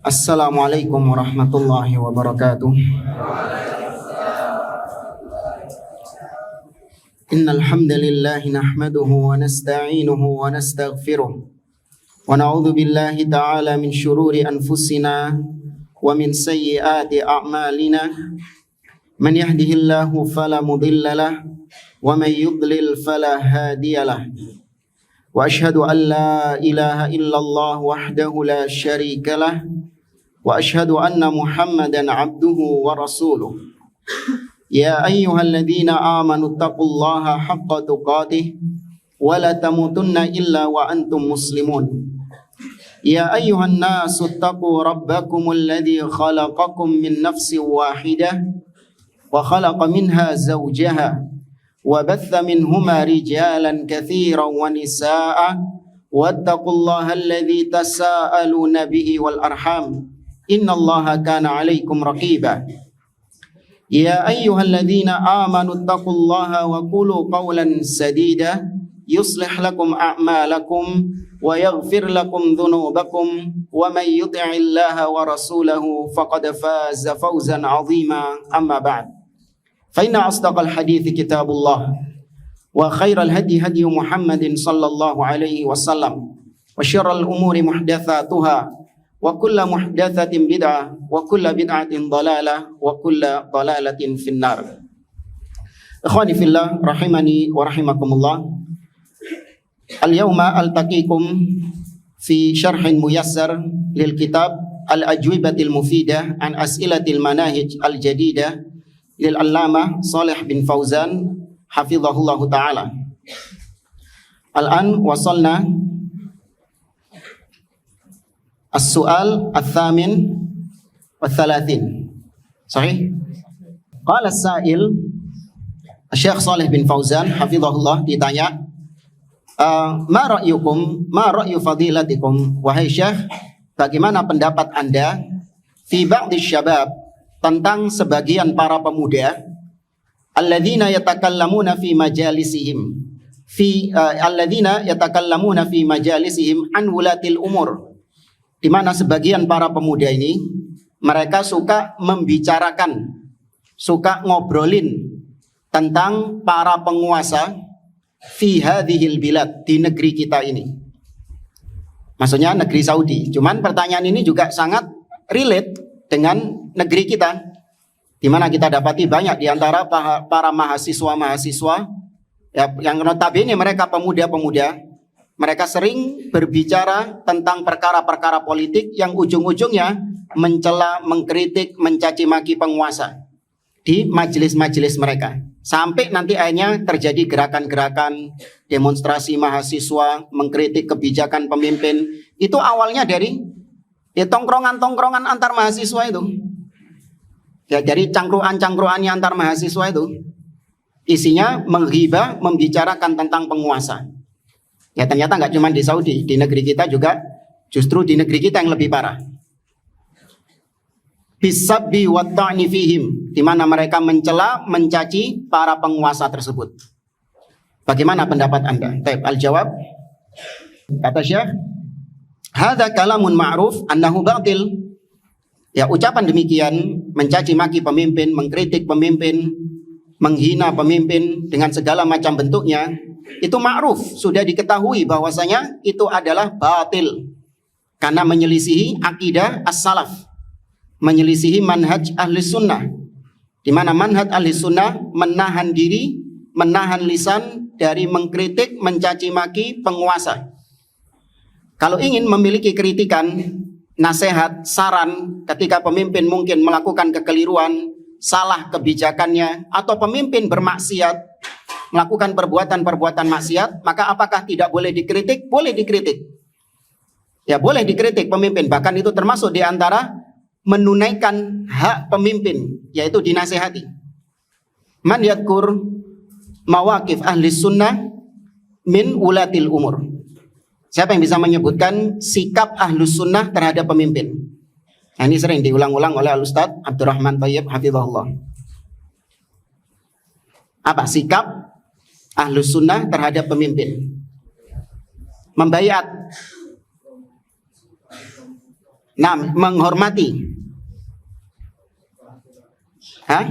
Assalamualaikum warahmatullahi wabarakatuh. Innal hamdalillah nahmaduhu wa nasta'inuhu wa nastaghfiruh wa na'udzu billahi ta'ala min shururi anfusina wa min sayyiati a'malina. Man yahdihillahu fala mudilla lahu wa man yudlil fala hadiya lahu. Wa ashhadu an la ilaha illallah wahdahu la syarika lahu wa ashhadu anna Muhammadan abduhu wa rasuluh. Ya ayyuhalladzina amanu taqullaha haqqa tuqatih wa la tamutunna illa wa antum muslimun. Ya ayyuhan nasu taqu rabbakumul ladzi khalaqakum min nafsin wahidah wa khalaqa minha zawjaha wa batha minhuma rijalan katsiran wa nisaa'a wattaqullaha alladzi tasaaluna bihi wal arham innallaha kana 'alaikum raqiba. Ya ayyuhalladzina amanu taqullaha wa qulu qawlan sadida yuslih lakum a'malakum wa yaghfir lakum dhunubakum wa may yuti'illaha wa rasulahu faqad faza fawzan 'azima. Amma ba'd. Fa inna asdaqal hadithi kitabullah wa khairal hadi hadi Muhammadin sallallahu alaihi wasallam wa syarral umuri muhdatsatuha wa kullu muhdatsatin bid'ah wa kullu bid'atin dhalalah wa kullu dhalalatin finnar. Ikhwani fillah rahimani wa rahimakumullah. Al-yawma altaqikum fi syarhin muyassar lil kitab Al-Ajwibatil Mufidah an As'ilatil Manahij Al-Jadidah lil Allamah Shalih bin Fauzan hafizahullahu ta'ala. Al-an wasalna as-su'al al-thamin wal-thalathin. Sahih? Qala as-sa'il Syekh Shalih bin Fauzan hafizahullah ditanya, ma ra'yu fadilatikum, wahai Syekh, bagaimana pendapat Anda fi ba'di syabab, tentang sebagian para pemuda alladzina yatakallamuna fi majalisihim an wulatil umur, di mana sebagian para pemuda ini mereka suka membicarakan, suka ngobrolin tentang para penguasa fi hadhil bilad, di negeri kita ini. Maksudnya negeri Saudi. Cuman pertanyaan ini juga sangat relate dengan negeri kita, di mana kita dapati banyak di antara para mahasiswa ya, yang notabene mereka pemuda-pemuda, mereka sering berbicara tentang perkara-perkara politik yang ujung-ujungnya mencela, mengkritik, mencaci maki penguasa di majelis-majelis mereka. Sampai nanti akhirnya terjadi gerakan-gerakan demonstrasi mahasiswa mengkritik kebijakan pemimpin. Itu awalnya dari tongkrongan-tongkrongan antar mahasiswa itu. Ya, dari cangkruan-cangkruannya antar mahasiswa itu isinya menghibah, membicarakan tentang penguasa. Ya, ternyata nggak cuma di Saudi, di negeri kita juga, justru di negeri kita yang lebih parah. Bisabbi wa ta'ni fihim, di mana mereka mencela, mencaci para penguasa tersebut. Bagaimana pendapat Anda? Taib, al-jawab. Kata Syekh, hadza kalamun ma'ruf annahu batil. Ya, ucapan demikian, mencaci maki pemimpin, mengkritik pemimpin, menghina pemimpin dengan segala macam bentuknya, itu ma'ruf, sudah diketahui bahwasanya itu adalah batil, karena menyelisihi akidah as-salaf, menyelisihi manhaj ahli sunnah, di mana manhaj ahli sunnah menahan diri, menahan lisan dari mengkritik, mencaci maki penguasa. Kalau ingin memiliki kritikan, nasihat, saran ketika pemimpin mungkin melakukan kekeliruan, salah kebijakannya, atau pemimpin bermaksiat, melakukan perbuatan-perbuatan maksiat, maka apakah tidak boleh dikritik? Boleh dikritik. Ya, boleh dikritik pemimpin, bahkan itu termasuk di antara menunaikan hak pemimpin, yaitu dinasehati. Man yadkur mawaqif ahli sunnah min ulatil umur. Siapa yang bisa menyebutkan sikap ahlus sunnah terhadap pemimpin? Nah, ini sering diulang-ulang oleh Al-Ustaz Abdurrahman Thayyib hafizahullah. Apa sikap ahlus sunnah terhadap pemimpin? Membaiat. Nah, menghormati. Hah?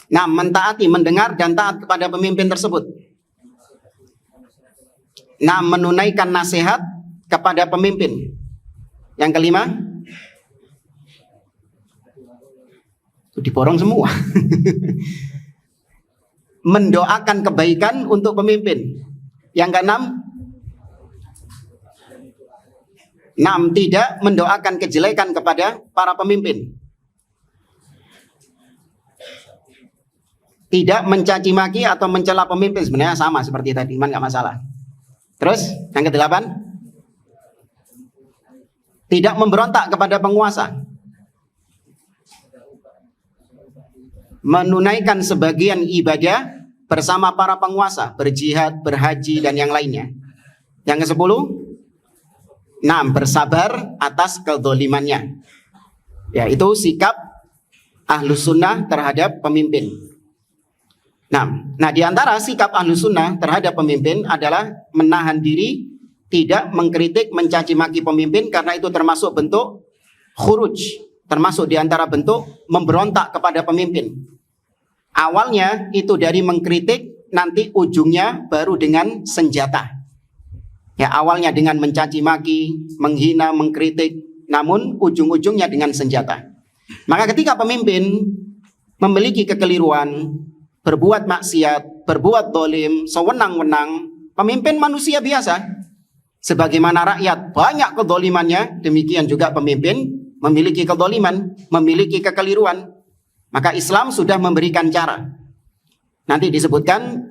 Nah, mentaati, mendengar dan taat kepada pemimpin tersebut. Nah, menunaikan nasihat kepada pemimpin. Yang kelima, diborong semua. Mendoakan kebaikan untuk pemimpin. Yang keenam, tidak mendoakan kejelekan kepada para pemimpin. Tidak mencaci maki atau mencela pemimpin, sebenarnya sama seperti tadi, nggak masalah. Terus yang kedelapan, tidak memberontak kepada penguasa. Menunaikan sebagian ibadah bersama para penguasa, berjihad, berhaji, dan yang lainnya. Yang ke-10, bersabar atas kedzalimannya. Ya, itu sikap Ahlus Sunnah terhadap pemimpin. Nah, di antara sikap Ahlus Sunnah terhadap pemimpin adalah menahan diri, tidak mengkritik, mencaci maki pemimpin, karena itu termasuk bentuk khuruj, termasuk di antara bentuk memberontak kepada pemimpin. Awalnya itu dari mengkritik, nanti ujungnya baru dengan senjata. Ya, awalnya dengan mencaci maki, menghina, mengkritik, namun ujung-ujungnya dengan senjata. Maka ketika pemimpin memiliki kekeliruan, berbuat maksiat, berbuat dolim, sewenang-wenang, pemimpin manusia biasa. Sebagaimana rakyat banyak kedolimannya, demikian juga pemimpin memiliki kedoliman, memiliki kekeliruan. Maka Islam sudah memberikan cara. Nanti disebutkan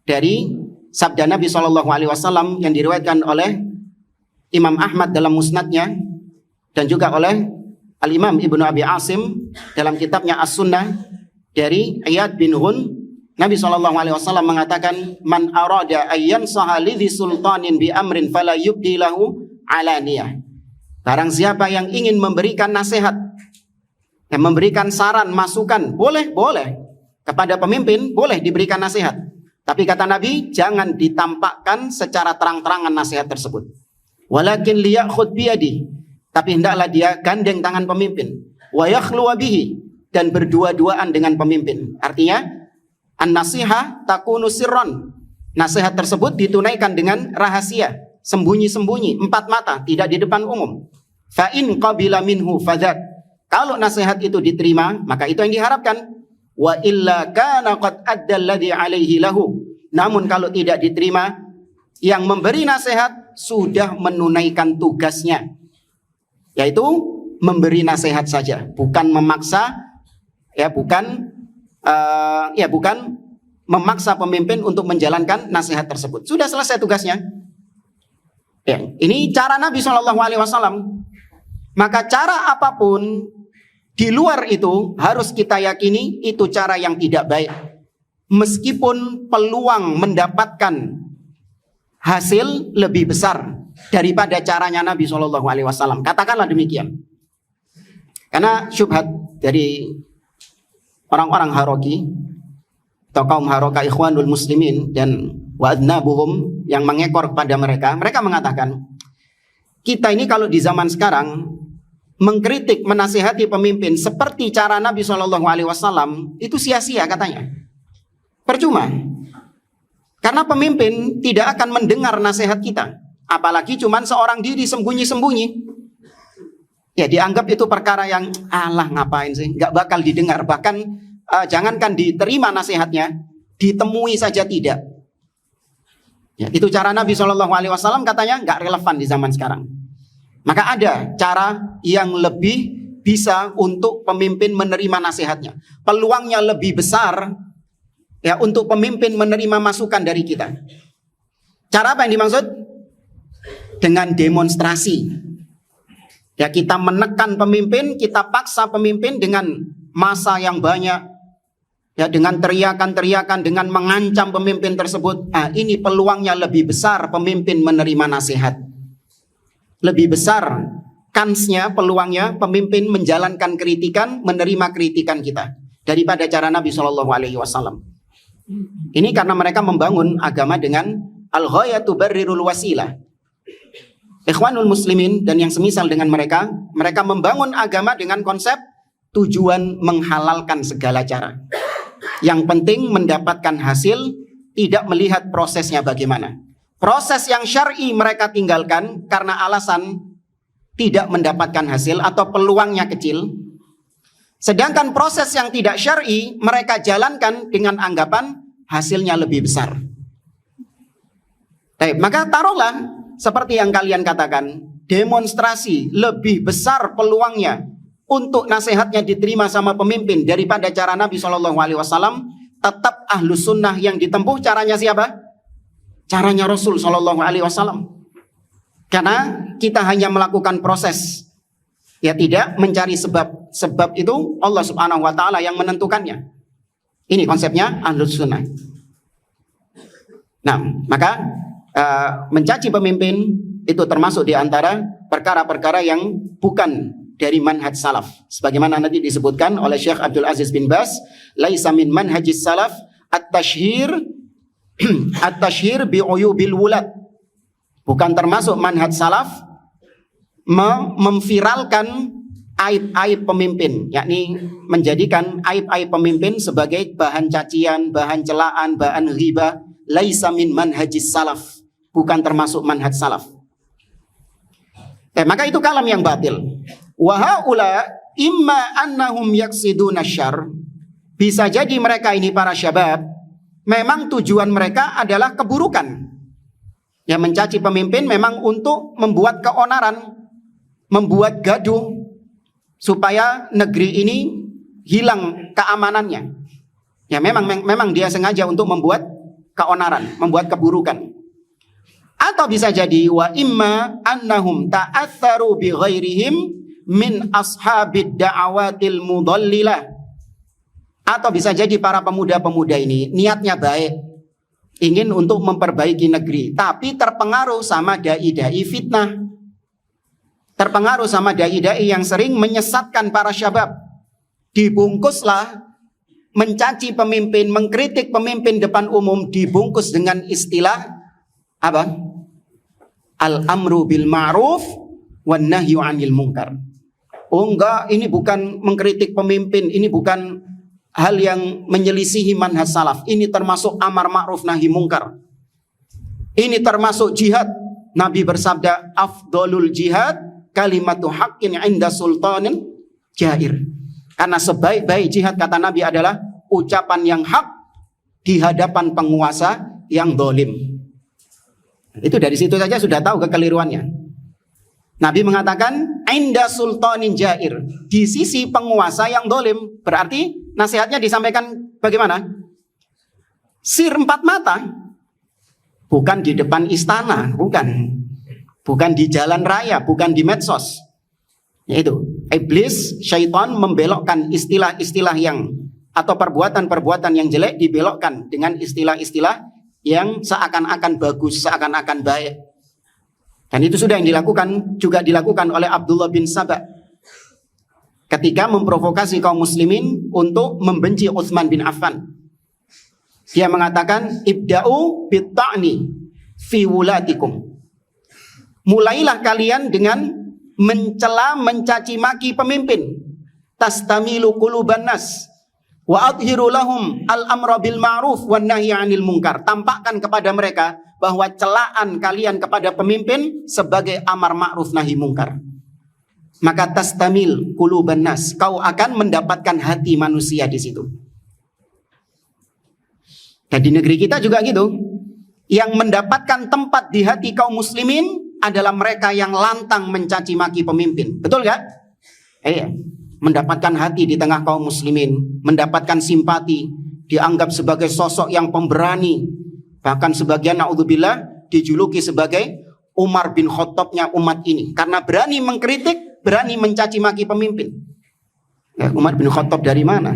dari sabda Nabi SAW yang diriwayatkan oleh Imam Ahmad dalam musnadnya, dan juga oleh Al-Imam Ibnu Abi Asim dalam kitabnya As-Sunnah, dari Iyad bin Hun. Nabi SAW mengatakan, man arada ayyan sahalidhi sultanin bi amrin fala yubdi lahu alaniyah. Barang siapa yang ingin memberikan nasihat, yang memberikan saran, masukan, boleh kepada pemimpin, boleh diberikan nasihat. Tapi kata Nabi, jangan ditampakkan secara terang-terangan nasihat tersebut. Walakin liyakhud biyadi, tapi hendaklah dia gandeng tangan pemimpin. Wa yakhluwa bihi, dan berdua-duaan dengan pemimpin. Artinya, an-nasihah takunu sirron. Nasihat tersebut ditunaikan dengan rahasia, sembunyi-sembunyi, empat mata, tidak di depan umum. Fa in qabila minhu fadzak. Kalau nasihat itu diterima, maka itu yang diharapkan. Wa illa kana qad adda alladhi alaihi lahu. Namun kalau tidak diterima, yang memberi nasihat sudah menunaikan tugasnya, yaitu memberi nasihat saja, bukan memaksa, bukan memaksa pemimpin untuk menjalankan nasihat tersebut. Sudah selesai tugasnya. Ya, ini cara Nabi SAW. Maka cara apapun di luar itu harus kita yakini itu cara yang tidak baik. Meskipun peluang mendapatkan hasil lebih besar daripada caranya Nabi SAW. Katakanlah demikian. Karena syubhat dari orang-orang Haroki atau kaum Haroka Ikhwanul Muslimin dan wa'adnabuhum yang mengekor kepada mereka, mereka mengatakan, kita ini kalau di zaman sekarang mengkritik, menasihati pemimpin seperti cara Nabi SAW, itu sia-sia katanya. Percuma. Karena pemimpin tidak akan mendengar nasihat kita. Apalagi cuman seorang diri sembunyi-sembunyi. Ya, dianggap itu perkara yang alah ngapain sih, nggak bakal didengar. Bahkan jangankan diterima nasihatnya, ditemui saja tidak. Ya, itu cara Nabi SAW katanya nggak relevan di zaman sekarang. Maka ada cara yang lebih bisa untuk pemimpin menerima nasihatnya. Peluangnya lebih besar ya untuk pemimpin menerima masukan dari kita. Cara apa yang dimaksud? Dengan demonstrasi. Ya, kita menekan pemimpin, kita paksa pemimpin dengan massa yang banyak. Ya, dengan teriakan-teriakan, dengan mengancam pemimpin tersebut. Ini peluangnya lebih besar pemimpin menerima nasihat. Lebih besar kansnya, peluangnya pemimpin menjalankan kritikan, menerima kritikan kita daripada cara Nabi SAW. Ini karena mereka membangun agama dengan al-ghayatu barrirul wasilah. Ikhwanul Muslimin dan yang semisal dengan mereka, mereka membangun agama dengan konsep tujuan menghalalkan segala cara. Yang penting mendapatkan hasil, tidak melihat prosesnya bagaimana. Proses yang syar'i mereka tinggalkan karena alasan tidak mendapatkan hasil atau peluangnya kecil. Sedangkan proses yang tidak syar'i mereka jalankan dengan anggapan hasilnya lebih besar. Maka taruhlah seperti yang kalian katakan, demonstrasi lebih besar peluangnya untuk nasihatnya diterima sama pemimpin daripada cara Nabi SAW. Tetap ahlus sunnah yang ditempuh caranya siapa? Caranya Rasul SAW. Karena kita hanya melakukan proses, ya tidak mencari sebab. Sebab itu Allah Subhanahu wa taala yang menentukannya. Ini konsepnya ahlus sunnah. Nah, maka mencaci pemimpin itu termasuk di antara perkara-perkara yang bukan dari manhaj salaf. Sebagaimana nanti disebutkan oleh Syekh Abdul Aziz bin Baz, laisa min manhajis salaf at-tashhir bi'uyubil wulad. Bukan termasuk manhaj salaf memviralkan aib-aib pemimpin, yakni menjadikan aib-aib pemimpin sebagai bahan cacian, bahan celaan, bahan ghibah. Laisa min manhajis salaf, bukan termasuk manhaj salaf. Maka itu kalam yang batil. Wa haula imma annahum yaqsiduna syarr. Bisa jadi mereka ini para syabab memang tujuan mereka adalah keburukan. Yang mencaci pemimpin memang untuk membuat keonaran, membuat gaduh, supaya negeri ini hilang keamanannya. Ya memang dia sengaja untuk membuat keonaran, membuat keburukan. Atau bisa jadi wa imma annahum ta'atharu bi ghairihim min ashabid da'awatil mudallilah. Atau bisa jadi para pemuda-pemuda ini niatnya baik, ingin untuk memperbaiki negeri, tapi terpengaruh sama dai-dai fitnah, terpengaruh sama dai-dai yang sering menyesatkan para syabab. Dibungkuslah mencaci pemimpin, mengkritik pemimpin depan umum, dibungkus dengan istilah apa? Al-amru bil ma'ruf wan nahyu 'anil munkar. Oh enggak, ini bukan mengkritik pemimpin, ini bukan hal yang menyelisihi manhaj salaf. Ini termasuk amar ma'ruf nahi mungkar. Ini termasuk jihad. Nabi bersabda, afdolul jihad kalimatu haqqin 'inda sultanin jair. Karena sebaik-baik jihad kata Nabi adalah ucapan yang hak di hadapan penguasa yang zalim. Itu dari situ saja sudah tahu kekeliruannya. Nabi mengatakan inda sultanin jair, di sisi penguasa yang zalim. Berarti nasihatnya disampaikan bagaimana? Sir empat mata. Bukan di depan istana, bukan di jalan raya, bukan di medsos. Yaitu iblis, syaitan membelokkan istilah-istilah yang atau perbuatan-perbuatan yang jelek dibelokkan dengan istilah-istilah yang seakan-akan bagus, seakan-akan baik. Dan itu sudah yang juga dilakukan oleh Abdullah bin Sabah ketika memprovokasi kaum muslimin untuk membenci Utsman bin Affan. Dia mengatakan ibda'u bitta'ni fi wulatikum. Mulailah kalian dengan mencela, mencaci maki pemimpin. Tastamilu quluban nas wa adhiru lahum al-amra bil ma'ruf wan nahyi 'anil munkar. Tampakkan kepada mereka bahwa celaan kalian kepada pemimpin sebagai amar ma'ruf nahi mungkar. Maka tastamil quluban nas, kau akan mendapatkan hati manusia di situ. Dan di negeri kita juga gitu. Yang mendapatkan tempat di hati kaum muslimin adalah mereka yang lantang mencaci maki pemimpin. Betul gak? Mendapatkan hati di tengah kaum muslimin, mendapatkan simpati, dianggap sebagai sosok yang pemberani. Bahkan sebagian naudzubillah dijuluki sebagai Umar bin Khattabnya umat ini, karena berani mengkritik, berani mencaci maki pemimpin. Umar bin Khattab dari mana?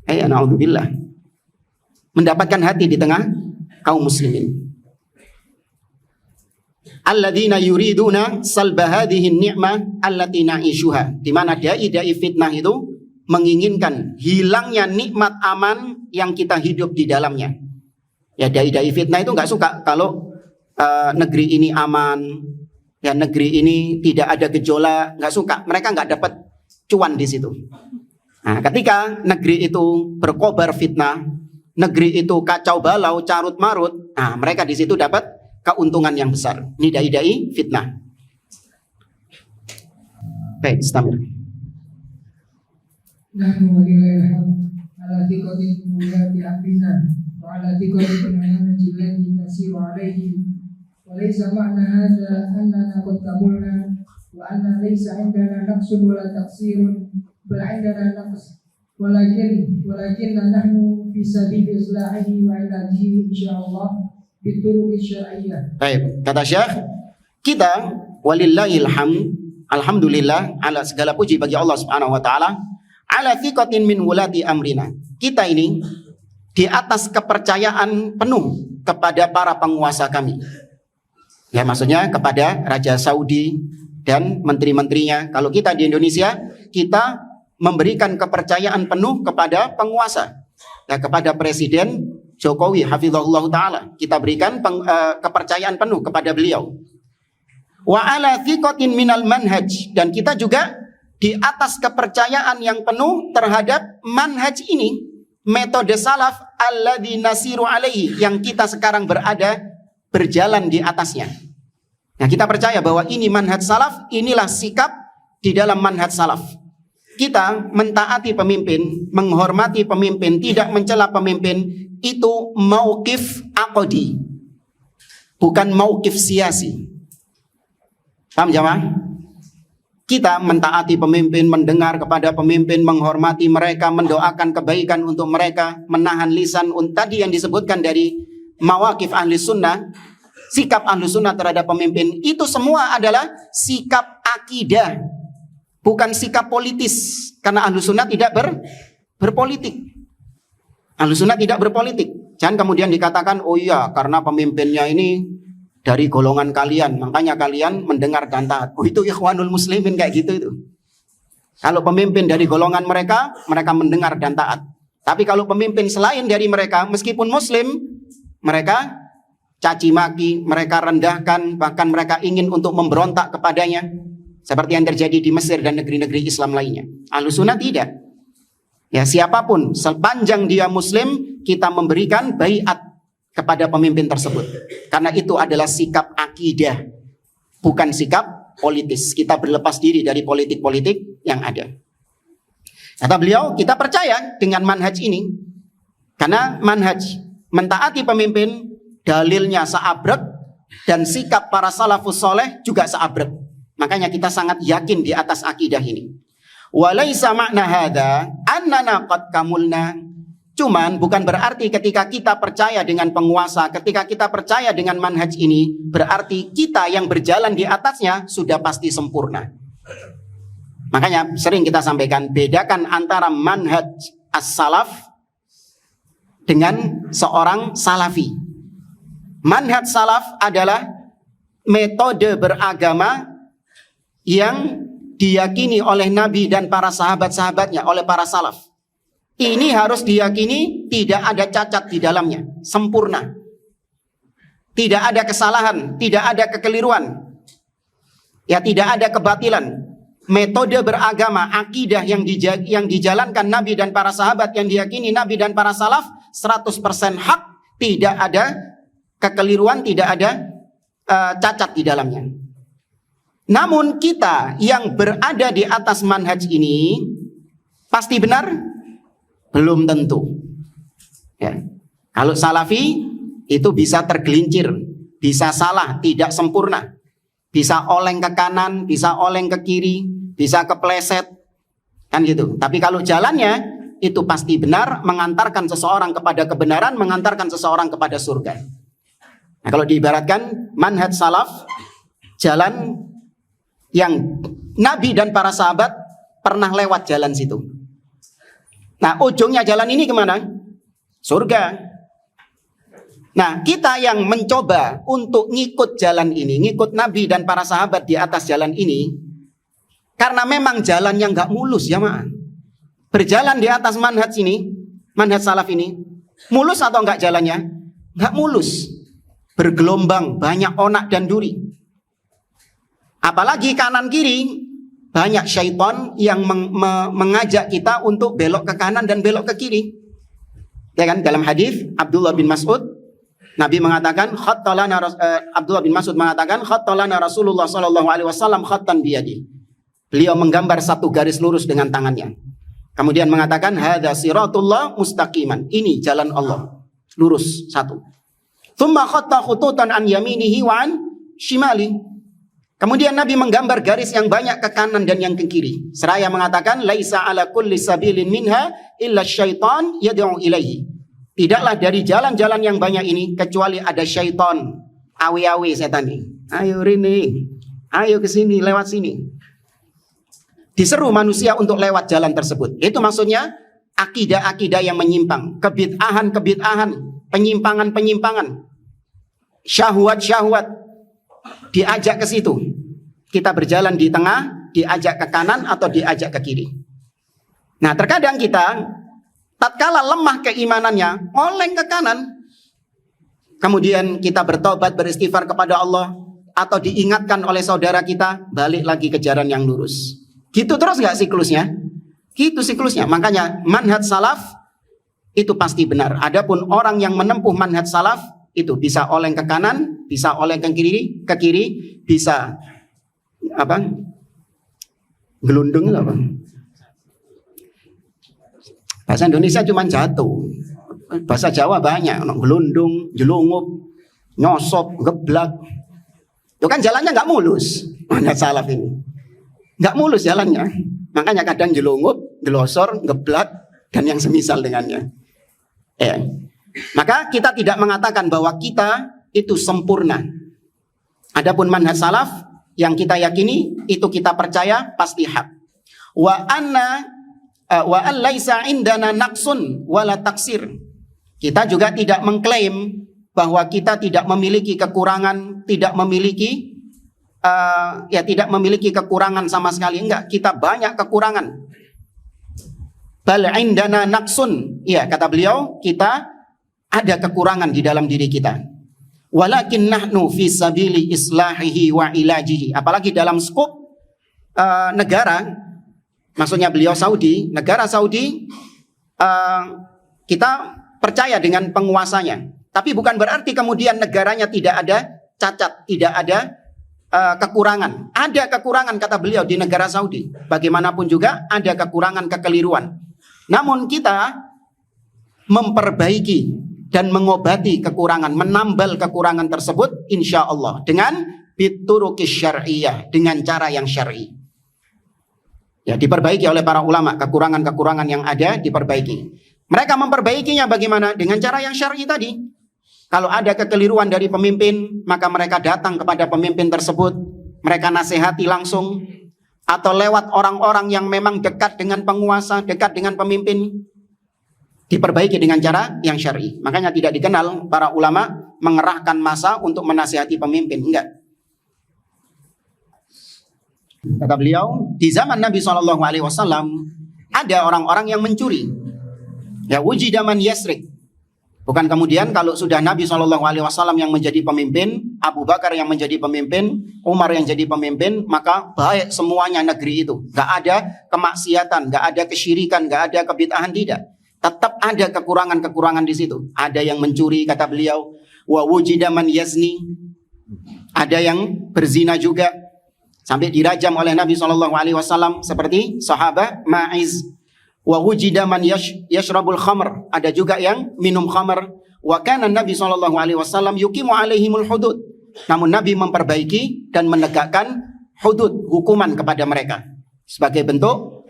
Naudzubillah. Mendapatkan hati di tengah kaum muslimin. Alladzina yuriduna salba hadhihi ni'mah allati na'ishuha. Di mana dai-dai fitnah itu menginginkan hilangnya nikmat aman yang kita hidup di dalamnya. Ya, dai-dai fitnah itu enggak suka kalau negeri ini aman, ya negeri ini tidak ada gejolak, nggak suka. Mereka nggak dapat cuan di situ. Nah, ketika negeri itu berkobar fitnah, negeri itu kacau balau, carut marut, nah mereka di situ dapat keuntungan yang besar. Ini dai-dai fitnah. Baik, istamir. Nahnu walillahil hamd ala thiqatin mulati amrina wa ala thiqatin manhajil ladzi nasiru alaihi wa laysa ma'na hadza annana qad kamulna wa anna laysa 'indana naqsun wa la taqsirun bal 'indana naqs walakin nahnu fi sabili islahihi wa ilajihi insyaallah bituruq syar'iyyah. Baik, kata Syekh, kita walillahil hamd, alhamdulillah, ala segala puji bagi Allah Subhanahu wa taala, ala thiqatin min wulati amrina. Kita ini di atas kepercayaan penuh kepada para penguasa kami. Ya, maksudnya kepada Raja Saudi dan menteri-menterinya. Kalau kita di Indonesia, kita memberikan kepercayaan penuh kepada penguasa. Ya, kepada Presiden Jokowi hafizahullah taala. Kita berikan kepercayaan penuh kepada beliau. Wa ala thiqatin minal manhaj, dan kita juga di atas kepercayaan yang penuh terhadap manhaj ini, metode salaf alladzi nasiru alaihi, yang kita sekarang berjalan di atasnya. Nah, kita percaya bahwa ini manhaj salaf, inilah sikap di dalam manhaj salaf. Kita mentaati pemimpin, menghormati pemimpin, tidak mencela pemimpin, itu mauqif aqdi, bukan mauqif siasi. Paham jamaah? Kita mentaati pemimpin, mendengar kepada pemimpin, menghormati mereka, mendoakan kebaikan untuk mereka, menahan lisan. Tadi yang disebutkan dari mawaqif ahli sunnah, sikap ahli sunnah terhadap pemimpin, itu semua adalah sikap akidah, bukan sikap politis. Karena ahli sunnah tidak berpolitik. Ahli sunnah tidak berpolitik. Jangan kemudian dikatakan, oh iya karena pemimpinnya ini dari golongan kalian, makanya kalian mendengar dan taat. Oh, itu ikhwanul muslimin kayak gitu itu. Kalau pemimpin dari golongan mereka, mereka mendengar dan taat. Tapi kalau pemimpin selain dari mereka, meskipun muslim, mereka caci maki, mereka rendahkan, bahkan mereka ingin untuk memberontak kepadanya. Seperti yang terjadi di Mesir dan negeri-negeri Islam lainnya. Ahlus sunnah tidak. Ya, siapapun, sepanjang dia muslim, kita memberikan baiat kepada pemimpin tersebut. Karena itu adalah sikap akidah, bukan sikap politis. Kita berlepas diri dari politik-politik yang ada. Kata beliau, kita percaya dengan manhaj ini. Karena manhaj mentaati pemimpin, dalilnya seabrek, dan sikap para salafus soleh juga seabrek. Makanya kita sangat yakin di atas akidah ini. Walaysa ma'na hadza annana qad kamulna. Cuman bukan berarti ketika kita percaya dengan penguasa, ketika kita percaya dengan manhaj ini, berarti kita yang berjalan di atasnya sudah pasti sempurna. Makanya sering kita sampaikan, bedakan antara manhaj as-salaf dengan seorang salafi. Manhaj salaf adalah metode beragama yang diyakini oleh Nabi dan para sahabat-sahabatnya, oleh para salaf. Ini harus diyakini tidak ada cacat di dalamnya, sempurna. Tidak ada kesalahan, tidak ada kekeliruan. Ya, tidak ada kebatilan. Metode beragama, akidah yang dijalankan Nabi dan para sahabat, yang diyakini Nabi dan para salaf 100% hak, tidak ada kekeliruan, tidak ada cacat di dalamnya. Namun kita yang berada di atas manhaj ini pasti benar? Belum tentu. Ya. Kalau salafi itu bisa tergelincir, bisa salah, tidak sempurna, bisa oleng ke kanan, bisa oleng ke kiri, bisa kepleset, kan gitu. Tapi kalau jalannya itu pasti benar, mengantarkan seseorang kepada kebenaran, mengantarkan seseorang kepada surga. Nah, kalau diibaratkan manhaj salaf, jalan yang Nabi dan para sahabat pernah lewat jalan situ. Nah, ujungnya jalan ini kemana? Surga. Nah, kita yang mencoba untuk ngikut jalan ini, ngikut Nabi dan para sahabat di atas jalan ini, karena memang jalan yang gak mulus ya mak. Berjalan di atas manhaj ini, manhaj salaf ini, mulus atau enggak jalannya? Enggak mulus. Bergelombang, banyak onak dan duri. Apalagi kanan kiri, banyak syaitan yang mengajak kita untuk belok ke kanan dan belok ke kiri. Ya kan, dalam hadis Abdullah bin Mas'ud, Nabi mengatakan, Abdullah bin Mas'ud mengatakan, khattalana Rasulullah sallallahu alaihi wasallam khattan biyadi. Beliau menggambar satu garis lurus dengan tangannya. Kemudian mengatakan, hadza siratullah mustaqiman. Ini jalan Allah, lurus satu. Tsumma khatta khututan an yaminihi wa an shimali. Kemudian Nabi menggambar garis yang banyak ke kanan dan yang ke kiri. Seraya mengatakan, laisa ala kulli sabilin minha illa syaitan yad'u ilaihi. Tidaklah dari jalan-jalan yang banyak ini kecuali ada syaitan, awe-awe setan ini. Ayo Rini, ayo ke sini, lewat sini. Diseru manusia untuk lewat jalan tersebut. Itu maksudnya akidah-akidah yang menyimpang, kebid'ahan-kebid'ahan, penyimpangan-penyimpangan, syahwat-syahwat, diajak ke situ. Kita berjalan di tengah, diajak ke kanan atau diajak ke kiri. Nah, terkadang kita tatkala lemah keimanannya, oleng ke kanan. Kemudian kita bertobat, beristighfar kepada Allah, atau diingatkan oleh saudara kita, balik lagi ke jalan yang lurus. Gitu terus nggak siklusnya? Gitu siklusnya. Makanya manhaj salaf itu pasti benar. Adapun orang yang menempuh manhaj salaf itu bisa oleng ke kanan, bisa oleng ke kiri, bisa apa? Gelundung apa? Bahasa Indonesia cuma jatuh. Bahasa Jawa banyak, gelundung, jelungup, nyosop, geblak. Itu kan jalannya nggak mulus. Manhaj salaf ini nggak mulus jalannya. Makanya kadang jelungup, gelosor, geblak, dan yang semisal dengannya. Maka kita tidak mengatakan bahwa kita itu sempurna. Adapun manhaj salaf yang kita yakini, itu kita percaya pasti hak. Wa an laisa indana naqsun wala taksir. Kita juga tidak mengklaim bahwa kita tidak memiliki kekurangan, tidak memiliki kekurangan sama sekali. Enggak, kita banyak kekurangan. Bal indana naqsun. Ya, kata beliau, kita ada kekurangan di dalam diri kita. Walakin nahnu fi sabili islahihi wa ilajihi. Apalagi dalam skop negara, maksudnya beliau Saudi, negara Saudi, kita percaya dengan penguasanya. Tapi bukan berarti kemudian negaranya tidak ada cacat, tidak ada kekurangan. Ada kekurangan, kata beliau, di negara Saudi. Bagaimanapun juga ada kekurangan, kekeliruan. Namun kita memperbaiki dan mengobati kekurangan, menambal kekurangan tersebut, insya Allah, dengan bituruqis syar'iyah, dengan cara yang syar'i. Ya, diperbaiki oleh para ulama, kekurangan-kekurangan yang ada diperbaiki. Mereka memperbaikinya bagaimana? Dengan cara yang syar'i tadi. Kalau ada kekeliruan dari pemimpin, maka mereka datang kepada pemimpin tersebut, mereka nasihati langsung, atau lewat orang-orang yang memang dekat dengan penguasa, dekat dengan pemimpin, diperbaiki dengan cara yang syar'i. Makanya tidak dikenal para ulama mengerahkan massa untuk menasihati pemimpin, enggak. Kata beliau, di zaman Nabi SAW ada orang-orang yang mencuri. Ya, wujida man yasrik. Bukan kemudian kalau sudah Nabi SAW yang menjadi pemimpin, Abu Bakar yang menjadi pemimpin, Umar yang jadi pemimpin, maka baik semuanya negeri itu. Gak ada kemaksiatan, gak ada kesyirikan, gak ada kebid'ahan, tidak. Tetap ada kekurangan-kekurangan di situ. Ada yang mencuri, kata beliau, wa wujida man yazni. Ada yang berzina juga, sampai dirajam oleh Nabi SAW seperti sahabat Ma'iz. Wa wujida man yashrabul khamr. Ada juga yang minum khamr. Wa kana Nabi SAW yuqimu alaihimul hudud. Namun Nabi memperbaiki dan menegakkan hudud, hukuman kepada mereka. Sebagai bentuk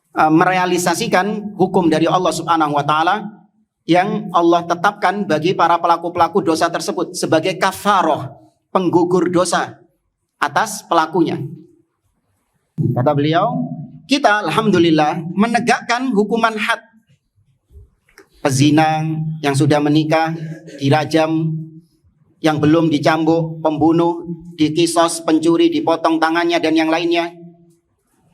merealisasikan hukum dari Allah Subhanahu wa taala yang Allah tetapkan bagi para pelaku-pelaku dosa tersebut sebagai kafaroh, penggugur dosa atas pelakunya. Kata beliau, kita alhamdulillah menegakkan hukuman had. Pezina yang sudah menikah dirajam, yang belum dicambuk pembunuh dikisos, pencuri dipotong tangannya dan yang lainnya.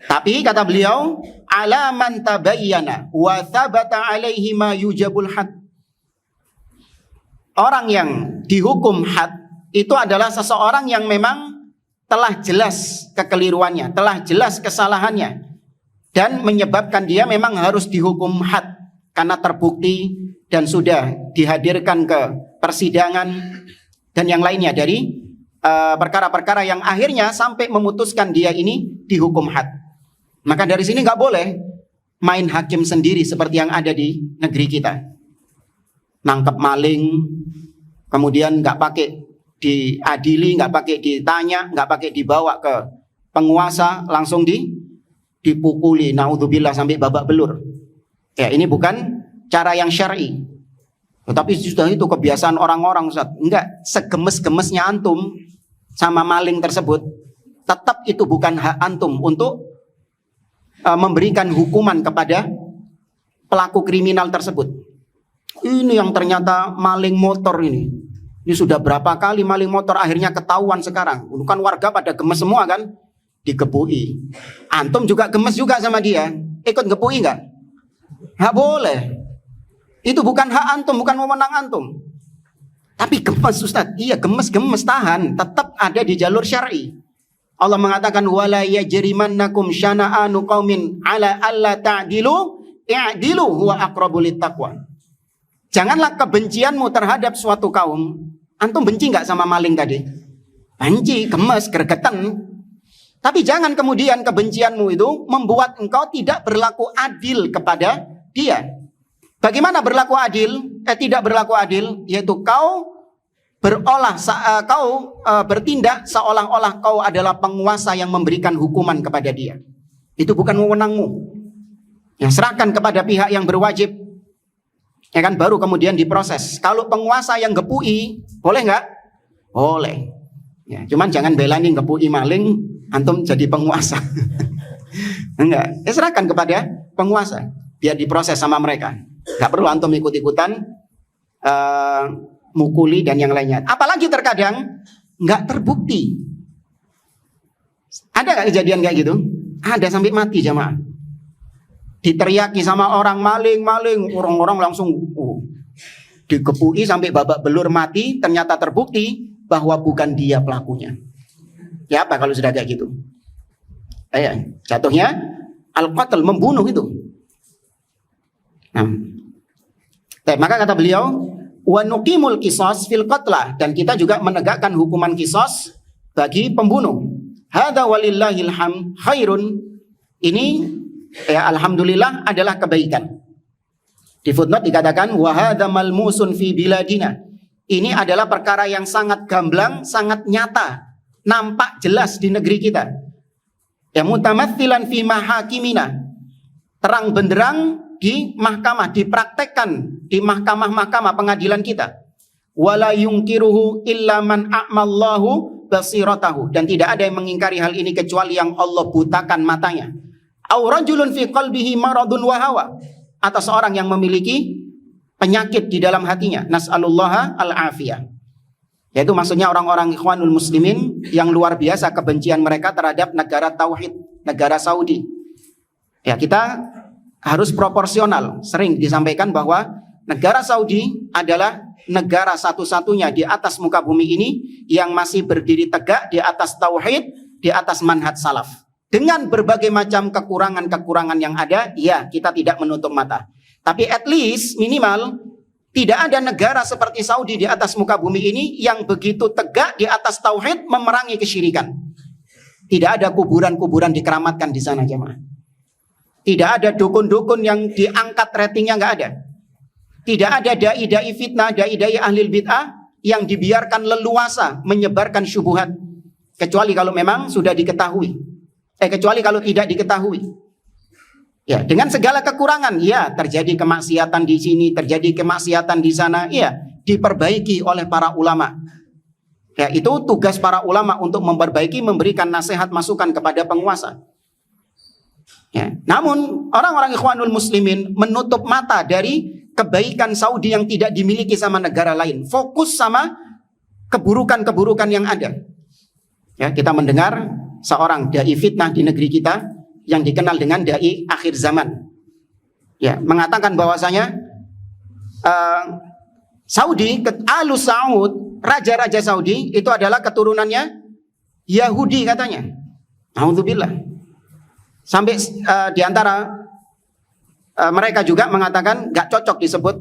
Tapi kata beliau, ala man tabayyana wa thabata alaihi ma yujabul had. Orang yang dihukum had itu adalah seseorang yang memang telah jelas kekeliruannya, telah jelas kesalahannya, dan menyebabkan dia memang harus dihukum had karena terbukti dan sudah dihadirkan ke persidangan dan yang lainnya dari perkara-perkara yang akhirnya sampai memutuskan dia ini dihukum had. Maka dari sini nggak boleh main hakim sendiri seperti yang ada di negeri kita. Nangkep maling, kemudian nggak pakai diadili, nggak pakai ditanya, nggak pakai dibawa ke penguasa, langsung dipukuli, naudzubillah, sampai babak belur. Ya, ini bukan cara yang syar'i. Tetapi sudah itu kebiasaan orang-orang, Ustaz. Enggak, segemes-gemesnya antum sama maling tersebut, tetap itu bukan hak antum untuk memberikan hukuman kepada pelaku kriminal tersebut. Ini yang ternyata maling motor ini. Ini sudah berapa kali maling motor akhirnya ketahuan sekarang. Kan warga pada gemes semua kan? Digebui. Antum juga gemes juga sama dia. Ikut gebui enggak? Nggak boleh. Itu bukan hak antum, bukan wewenang antum. Tapi gemes Ustaz. Iya, gemes tahan. Tetap ada di jalur syar'i. Allah mengatakan wala yajrimannakum syana'anu qaumin ala alla ta'dilu i'dilu huwa aqrabu littaqwa. Janganlah kebencianmu terhadap suatu kaum. Antum benci enggak sama maling tadi? Benci, gemes, gregetan. Tapi jangan kemudian kebencianmu itu membuat engkau tidak berlaku adil kepada dia. Bagaimana berlaku adil? Tidak berlaku adil, yaitu kau bertindak seolah-olah kau adalah penguasa yang memberikan hukuman kepada dia. Itu bukan wewenangmu. Yang serahkan kepada pihak yang berwajib. Ya kan, baru kemudian diproses. Kalau penguasa yang gepui, boleh nggak? Boleh. Ya, cuman jangan belani gepui maling, antum jadi penguasa. Enggak. Ya, serahkan kepada penguasa. Biar diproses sama mereka. Nggak perlu antum ikut-ikutan mukuli dan yang lainnya. Apalagi terkadang nggak terbukti. Ada nggak kejadian kayak gitu? Ada, sampai mati jamaah. Diteriaki sama orang maling, orang-orang langsung dikepui sampai babak belur mati. Ternyata terbukti bahwa bukan dia pelakunya. Ya apa kalau sudah kayak gitu? Jatuhnya al-qatl, membunuh itu. Nah, maka kata beliau, wa nuqimul qisas fil qatla, dan kita juga menegakkan hukuman qisas bagi pembunuh. Hadza walillahil hamd khairun. Ini ya alhamdulillah adalah kebaikan. Di footnote dikatakan wa hadza malmusun fi biladina. Ini adalah perkara yang sangat gamblang, sangat nyata, nampak jelas di negeri kita. Ya mutamatsilan fi mahakimina. Terang benderang di mahkamah, dipraktekkan di mahkamah-mahkamah pengadilan kita. Wala yungkiruhu illa man a'mallahu basiratahu, dan tidak ada yang mengingkari hal ini kecuali yang Allah butakan matanya. Aw rajulun fi qalbihi maradun wa hawa, atas orang yang memiliki penyakit di dalam hatinya. Nas'alullaha al-afiyah. Yaitu maksudnya orang-orang ikhwanul muslimin yang luar biasa kebencian mereka terhadap negara tauhid, negara Saudi. Ya, kita harus proporsional. Sering disampaikan bahwa negara Saudi adalah negara satu-satunya di atas muka bumi ini yang masih berdiri tegak di atas tauhid, di atas manhaj salaf. Dengan berbagai macam kekurangan-kekurangan yang ada, ya kita tidak menutup mata. Tapi at least minimal tidak ada negara seperti Saudi di atas muka bumi ini yang begitu tegak di atas tauhid, memerangi kesyirikan. Tidak ada kuburan-kuburan dikeramatkan di sana jemaah. Tidak ada dukun-dukun yang diangkat ratingnya, nggak ada. Tidak ada dai-dai fitnah, dai-dai ahli bid'ah yang dibiarkan leluasa menyebarkan syubhat. Kecuali kalau memang sudah diketahui. Kecuali kalau tidak diketahui. Ya, dengan segala kekurangan, ya terjadi kemaksiatan di sini, terjadi kemaksiatan di sana, ya diperbaiki oleh para ulama. Ya, itu tugas para ulama untuk memperbaiki, memberikan nasihat masukan kepada penguasa. Ya. Namun orang-orang ikhwanul muslimin menutup mata dari kebaikan Saudi yang tidak dimiliki sama negara lain. Fokus sama keburukan-keburukan yang ada. Ya, kita mendengar seorang dai fitnah di negeri kita yang dikenal dengan dai akhir zaman. Ya, mengatakan bahwasanya Saudi, Alu Saud, raja-raja Saudi itu adalah keturunannya Yahudi katanya. Alhamdulillah. Sampai di antara mereka juga mengatakan nggak cocok disebut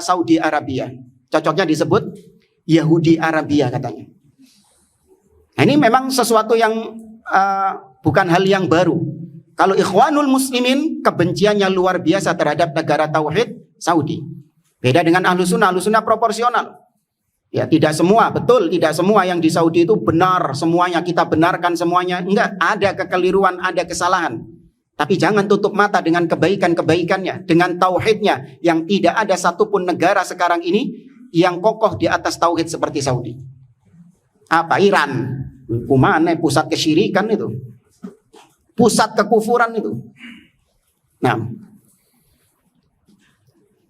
Saudi Arabia. Cocoknya disebut Yahudi Arabia katanya. Nah, ini memang sesuatu yang bukan hal yang baru. Kalau Ikhwanul Muslimin kebenciannya luar biasa terhadap negara tauhid Saudi. Beda dengan Ahlus Sunnah proporsional. Ya, tidak semua, betul, tidak semua yang di Saudi itu benar, semuanya kita benarkan semuanya. Enggak, ada kekeliruan, ada kesalahan. Tapi jangan tutup mata dengan kebaikan-kebaikannya, dengan tauhidnya, yang tidak ada satupun negara sekarang ini yang kokoh di atas tauhid seperti Saudi. Apa? Iran. Kumane pusat kesyirikan itu. Pusat kekufuran itu. Nah,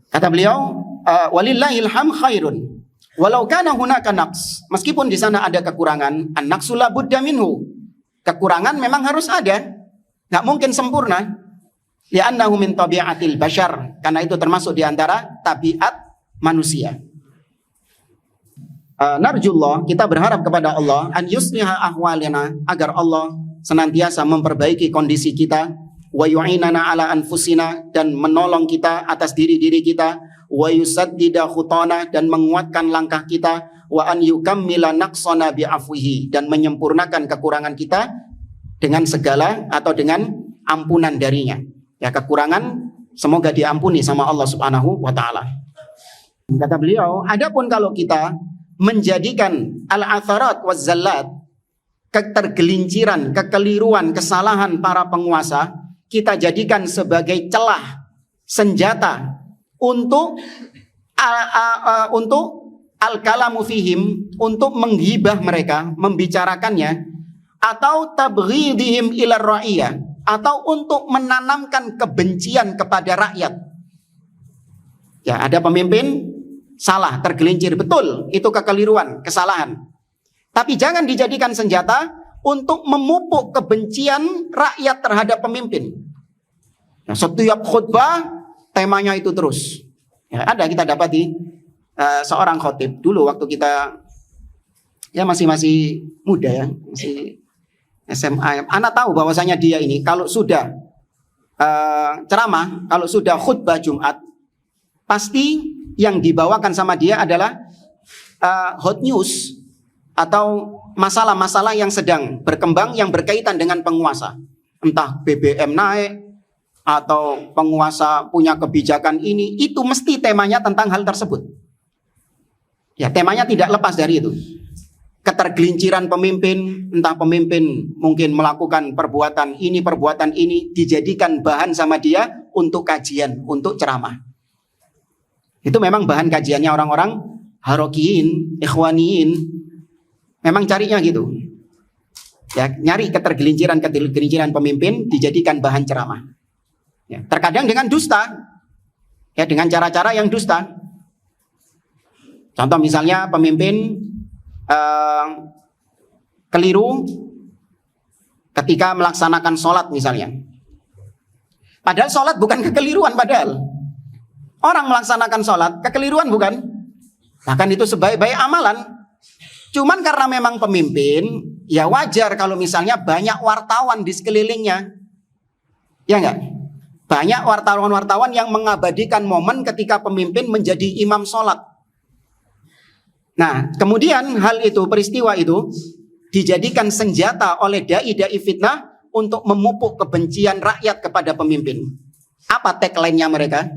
kata beliau, walillahil ham khairun. Walau kana hunaka naqs, meskipun di sana ada kekurangan, an-naqsu la budda minhu. Kekurangan memang harus ada. Enggak mungkin sempurna. Li'annahu min tabi'atil bashar, karena itu termasuk di antara tabiat manusia. Narjullah, kita berharap kepada Allah an yusliha ahwalina, agar Allah senantiasa memperbaiki kondisi kita, wa yu'inana ala anfusina, dan menolong kita atas diri-diri kita, wa yusaddida khutana, dan menguatkan langkah kita, wa an yukammila naqsana bi'afwihi, dan menyempurnakan kekurangan kita dengan segala atau dengan ampunan darinya. Ya, kekurangan semoga diampuni sama Allah Subhanahu wa taala. Kata beliau, adapun kalau kita menjadikan al-atharat waz-zallat, ketergelinciran, kekeliruan, kesalahan para penguasa, kita jadikan sebagai celah, senjata untuk al-kalamu fihim, untuk menghibah mereka, membicarakannya, atau tabghidihim ila ra'iyah, atau untuk menanamkan kebencian kepada rakyat. Ya, ada pemimpin salah, tergelincir, betul, itu kekeliruan, kesalahan. Tapi jangan dijadikan senjata untuk memupuk kebencian rakyat terhadap pemimpin. Nah, setiap khutbah temanya itu terus. Ya, ada kita dapati seorang khotib dulu waktu kita ya masih muda ya, masih SMA. Anak tahu bahwasanya dia ini kalau sudah ceramah, kalau sudah khutbah Jumat, pasti yang dibawakan sama dia adalah hot news atau masalah-masalah yang sedang berkembang yang berkaitan dengan penguasa. Entah BBM naik, atau penguasa punya kebijakan ini, itu mesti temanya tentang hal tersebut. Ya, temanya tidak lepas dari itu. Ketergelinciran pemimpin, entah pemimpin mungkin melakukan perbuatan ini, dijadikan bahan sama dia untuk kajian, untuk ceramah. Itu memang bahan kajiannya orang-orang harokiin, ikhwaniin, memang carinya gitu. Ya, nyari ketergelinciran pemimpin, dijadikan bahan ceramah. Ya, terkadang dengan dusta, ya dengan cara-cara yang dusta. Contoh misalnya pemimpin keliru ketika melaksanakan sholat misalnya. Padahal sholat bukan kekeliruan padahal. Orang melaksanakan sholat kekeliruan bukan? Bahkan itu sebaik-baik amalan. Cuman karena memang pemimpin, ya wajar kalau misalnya banyak wartawan di sekelilingnya. Ya enggak? Banyak wartawan-wartawan yang mengabadikan momen ketika pemimpin menjadi imam sholat. Nah, kemudian hal itu, peristiwa itu dijadikan senjata oleh dai-dai fitnah untuk memupuk kebencian rakyat kepada pemimpin. Apa tagline-nya mereka?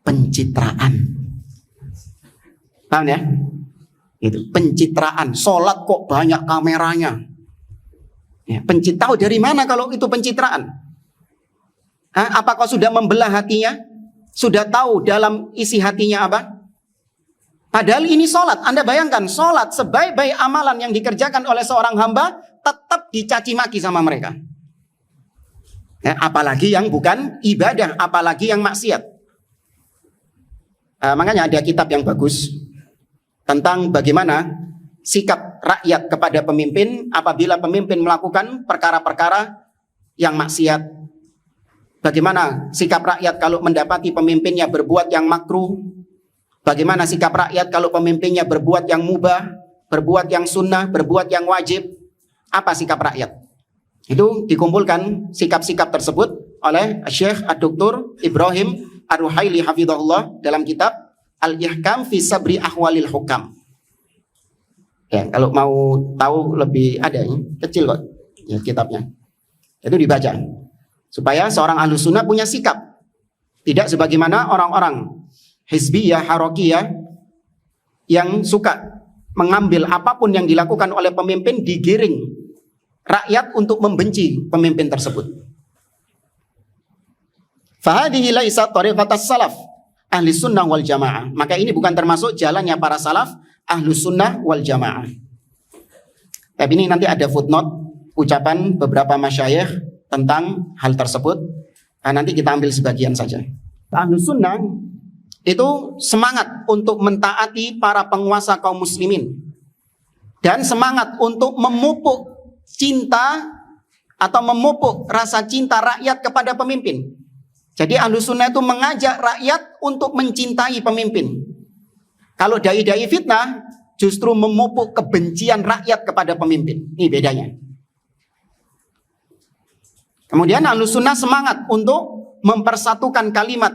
Pencitraan. Paham ya? Itu pencitraan. Sholat kok banyak kameranya. Ya, tahu dari mana kalau itu pencitraan? Apakah sudah membelah hatinya? Sudah tahu dalam isi hatinya apa? Padahal ini sholat. Anda bayangkan, sholat sebaik-baik amalan yang dikerjakan oleh seorang hamba tetap dicaci maki sama mereka. Ya, apalagi yang bukan ibadah, apalagi yang maksiat. Makanya ada kitab yang bagus tentang bagaimana sikap rakyat kepada pemimpin apabila pemimpin melakukan perkara-perkara yang maksiat. Bagaimana sikap rakyat kalau mendapati pemimpinnya berbuat yang makruh? Bagaimana sikap rakyat kalau pemimpinnya berbuat yang mubah, berbuat yang sunnah, berbuat yang wajib? Apa sikap rakyat? Itu dikumpulkan sikap-sikap tersebut oleh Syekh Dr. Ibrahim Ar-Ruhaili hafizahullah dalam kitab Al-Ihkam fi Sabri Ahwalil Hukam. Ya, kalau mau tahu lebih ada ya, kecil kok ya kitabnya. Itu dibaca supaya seorang ahlu sunnah punya sikap, tidak sebagaimana orang-orang hizbiyah, harokiyah yang suka mengambil apapun yang dilakukan oleh pemimpin digiring rakyat untuk membenci pemimpin tersebut. Fahadihi laisa tariqatas salaf ahli sunnah wal jamaah. Maka ini bukan termasuk jalannya para salaf ahlu sunnah wal jamaah. Tapi ini nanti ada footnote ucapan beberapa masyayikh tentang hal tersebut. Nah, nanti kita ambil sebagian saja. Ahlu sunnah itu semangat untuk mentaati para penguasa kaum muslimin dan semangat untuk memupuk cinta atau memupuk rasa cinta rakyat kepada pemimpin. Jadi ahlu sunnah itu mengajak rakyat untuk mencintai pemimpin. Kalau dai-dai fitnah justru memupuk kebencian rakyat kepada pemimpin. Ini bedanya. Kemudian ahlu sunnah semangat untuk mempersatukan kalimat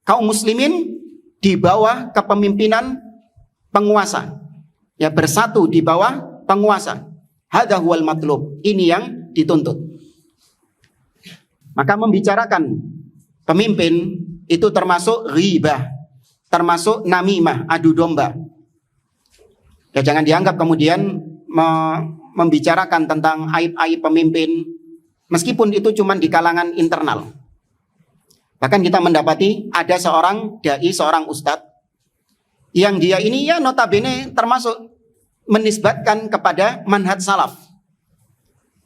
kaum muslimin di bawah kepemimpinan penguasa. Ya, bersatu di bawah penguasa. Hadza huwal matlub. Ini yang dituntut. Maka membicarakan pemimpin itu termasuk ghibah, termasuk namimah, adu domba. Ya, jangan dianggap kemudian membicarakan tentang aib-aib pemimpin meskipun itu cuma di kalangan internal. Bahkan kita mendapati ada seorang dai, seorang ustadz yang dia ini ya notabene termasuk menisbatkan kepada manhaj salaf.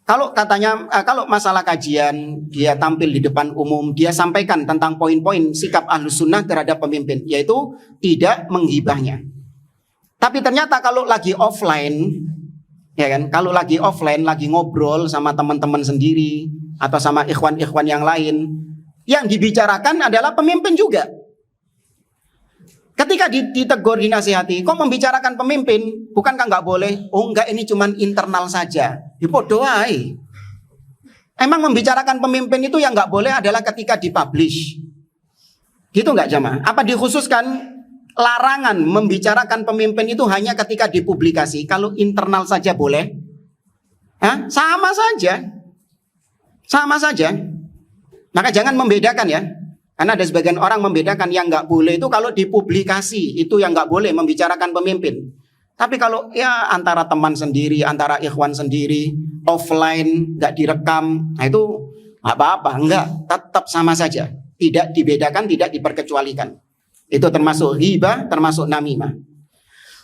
Kalau katanya, kalau masalah kajian, dia tampil di depan umum, dia sampaikan tentang poin-poin sikap ahlus sunnah terhadap pemimpin, yaitu tidak menghibahnya. Tapi ternyata kalau lagi offline, ya kan, kalau lagi offline, lagi ngobrol sama teman-teman sendiri atau sama ikhwan-ikhwan yang lain, yang dibicarakan adalah pemimpin juga. Ketika ditegur, dinasihati, kok membicarakan pemimpin? Bukankah nggak boleh? Oh enggak, ini cuman internal saja. Dipodoai. Emang membicarakan pemimpin itu yang nggak boleh adalah ketika dipublish. Gitu nggak jamaah? Apa dikhususkan larangan membicarakan pemimpin itu hanya ketika dipublikasi? Kalau internal saja boleh? Hah? Sama saja. Sama saja. Maka jangan membedakan ya. Karena ada sebagian orang membedakan yang nggak boleh itu kalau dipublikasi, itu yang nggak boleh membicarakan pemimpin. Tapi kalau ya antara teman sendiri, antara ikhwan sendiri, offline, nggak direkam, nah itu apa-apa, enggak, tetap sama saja. Tidak dibedakan, tidak diperkecualikan. Itu termasuk ghibah, termasuk namimah.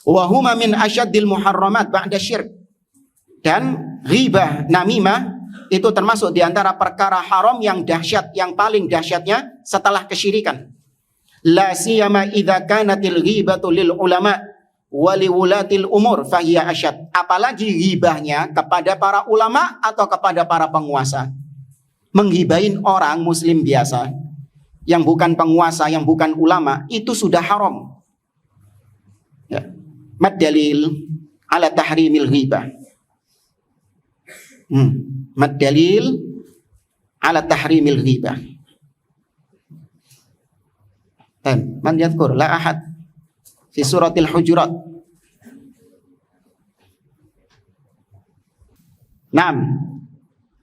Wa huma min asyaddil muharramat ba'da syirk. Dan ghibah, namimah itu termasuk diantara perkara haram yang dahsyat, yang paling dahsyatnya setelah kesyirikan. La siyama idza kanatil ghibatu lil ulama wa li wulatil umur fahiya asyad. Apalagi ghibahnya kepada para ulama atau kepada para penguasa. Menghibahin orang muslim biasa yang bukan penguasa, yang bukan ulama, itu sudah haram. Ya. Mad dalil ala tahrimil ghibah. Mad dalil ala tahrimil ghibah. Man yadhkur la ahad fi suratil hujurat. Naam.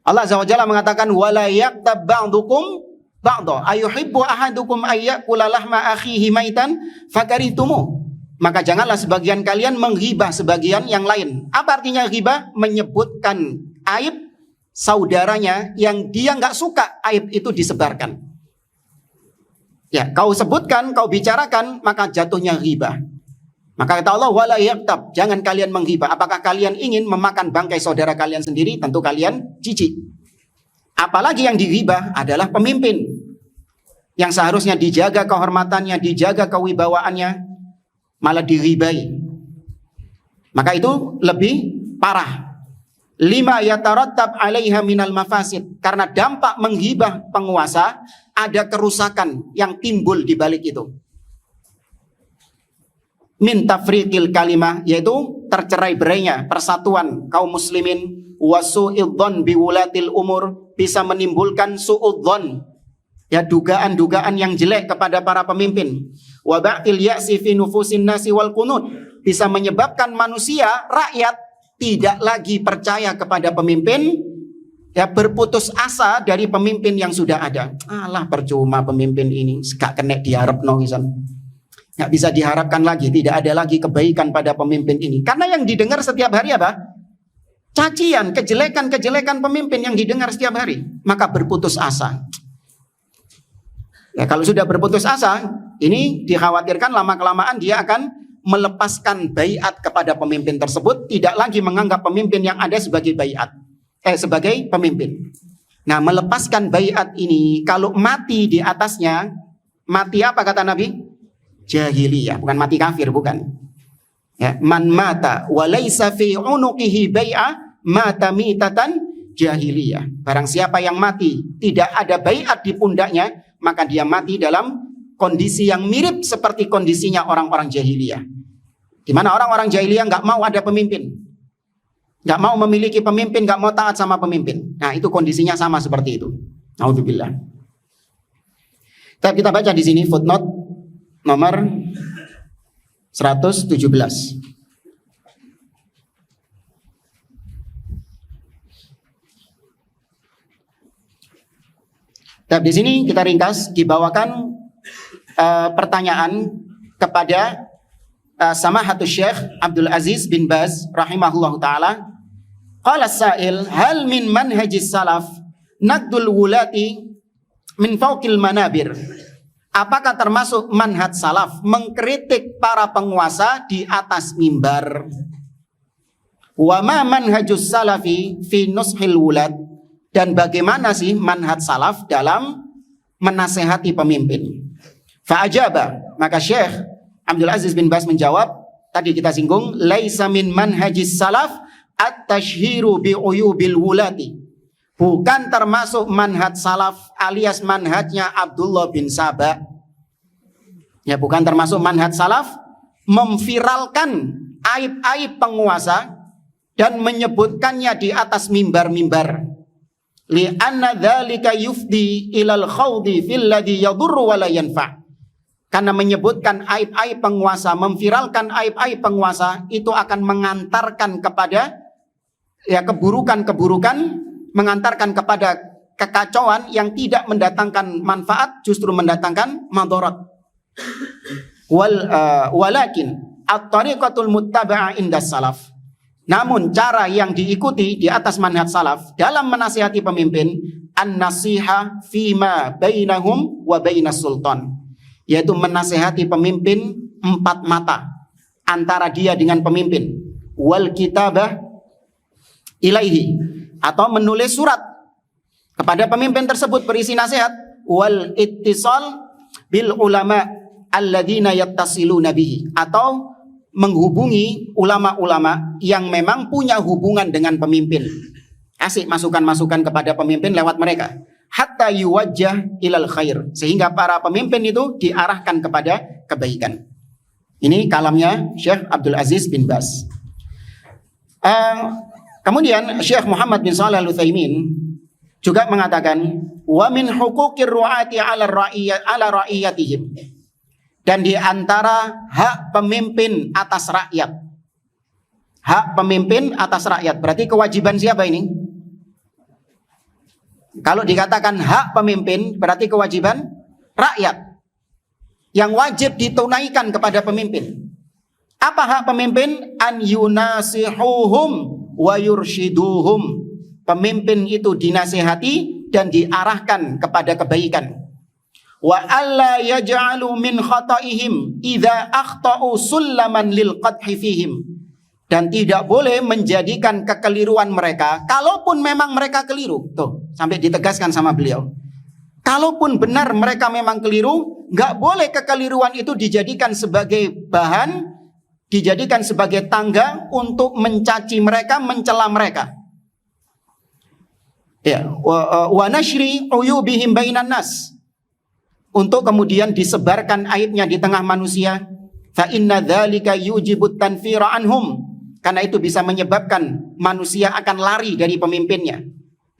Allah Azza wa Jalla mengatakan wala yaqtab ba'dukum ba'dha ayuhibbu ahadukum ayyakula lahma akhihi maitan fakarihtumu. Maka janganlah sebagian kalian menghibah sebagian yang lain. Apa artinya ghibah? Menyebutkan aib saudaranya yang dia nggak suka aib itu disebarkan. Ya, kau sebutkan, kau bicarakan, maka jatuhnya ghibah. Maka kata Allah, wala yaqtab, jangan kalian menghibah. Apakah kalian ingin memakan bangkai saudara kalian sendiri? Tentu kalian jijik. Apalagi yang dighibah adalah pemimpin yang seharusnya dijaga kehormatannya, dijaga kewibawaannya, malah dighibahi. Maka itu lebih parah. Lima yatarattab alaiha minal mafasid, karena dampak menghibah penguasa ada kerusakan yang timbul di balik itu. Min tafriqil kalimah, yaitu tercerai-berainya persatuan kaum muslimin, wa su'idzon biwulatil umur, bisa menimbulkan su'udzon, ya, dugaan-dugaan yang jelek kepada para pemimpin, wa ba'til ya'si fi nufusin nasi wal qunut, bisa menyebabkan manusia, rakyat tidak lagi percaya kepada pemimpin, ya, berputus asa dari pemimpin yang sudah ada. Alah, percuma pemimpin ini, gak kena diharapno pisan. Gak bisa diharapkan lagi, tidak ada lagi kebaikan pada pemimpin ini. Karena yang didengar setiap hari apa? Cacian, kejelekan-kejelekan pemimpin yang didengar setiap hari. Maka berputus asa. Ya, kalau sudah berputus asa, ini dikhawatirkan lama-kelamaan dia akan melepaskan baiat kepada pemimpin tersebut, tidak lagi menganggap pemimpin yang ada sebagai sebagai pemimpin. Nah, melepaskan baiat ini kalau mati di atasnya, mati apa kata Nabi? Jahiliyah, bukan mati kafir, bukan. Ya, man mata wa laisa fi unuqihi bai'ah mata mitatan jahiliyah. Barang siapa yang mati tidak ada baiat di pundaknya, maka dia mati dalam kondisi yang mirip seperti kondisinya orang-orang jahiliyah. Di mana orang-orang jahiliyah nggak mau ada pemimpin, nggak mau memiliki pemimpin, nggak mau taat sama pemimpin. Nah, itu kondisinya sama seperti itu. Naudzubillah. Kita baca di sini footnote nomor 117. Di sini kita ringkas, dibawakan pertanyaan kepada Samahatul Syekh Abdul Aziz bin Baz rahimahullahu taala. Qala as-sa'il, hal min manhajis salaf naqdul wulati min fawqil manabir? Apakah termasuk manhaj salaf mengkritik para penguasa di atas mimbar? Wa ma manhajus salafi fi nushil wulad? Dan bagaimana sih manhaj salaf dalam menasehati pemimpin? Fa'ajaba, maka Syekh Abdul Aziz bin Baz menjawab, tadi kita singgung, laisa min manhajis salaf at-tashhiru bi'uyubil wulati. Bukan termasuk manhaj salaf alias manhajnya Abdullah bin Saba. Ya, bukan termasuk manhaj salaf memviralkan aib-aib penguasa dan menyebutkannya di atas mimbar-mimbar. Li'anna dzalika yufdi ilal khawdi fil ladzi yadurru wa la yanfa'. Karena menyebutkan aib-aib penguasa, memviralkan aib-aib penguasa, itu akan mengantarkan kepada keburukan-keburukan, mengantarkan kepada kekacauan yang tidak mendatangkan manfaat, justru mendatangkan madarat. Walakin at-tariqatul muttaba'ah indas salaf. Namun cara yang diikuti di atas manhaj salaf dalam menasihati pemimpin, an-nasiha fima bainahum wa bainas sultan, yaitu menasihati pemimpin empat mata antara dia dengan pemimpin, wal kitabah ilaihi, atau menulis surat kepada pemimpin tersebut berisi nasihat, wal ittisal bil ulama alladzina yattasiluna bihi, atau menghubungi ulama-ulama yang memang punya hubungan dengan pemimpin, kasih masukan-masukan kepada pemimpin lewat mereka, hatta yuwajjah ilal khair, sehingga para pemimpin itu diarahkan kepada kebaikan. Ini kalamnya Syekh Abdul Aziz bin Baz. Kemudian Syekh Muhammad bin Shalih Al-Utsaimin juga mengatakan, wa min huquqir ru'ati ala ra'iyatihim, dan di antara hak pemimpin atas rakyat. Hak pemimpin atas rakyat, berarti kewajiban siapa ini? Kalau dikatakan hak pemimpin, berarti kewajiban rakyat yang wajib ditunaikan kepada pemimpin. Apa hak pemimpin? An yunasihuhum wa yurshiduhum. Pemimpin itu dinasihati dan diarahkan kepada kebaikan. Wa alla yaj'alu min khata'ihim idza akhta'u sullaman lil qadhi fihim. Dan tidak boleh menjadikan kekeliruan mereka, kalaupun memang mereka keliru. Tuh, sampai ditegaskan sama beliau. Kalaupun benar mereka memang keliru, nggak boleh kekeliruan itu dijadikan sebagai bahan, dijadikan sebagai tangga untuk mencaci mereka, mencela mereka. Ya, wa nashri uyubihim bainan nas, untuk kemudian disebarkan aibnya di tengah manusia. Fa inna dzalika yujibut tanfira anhum, Karena itu bisa menyebabkan manusia akan lari dari pemimpinnya.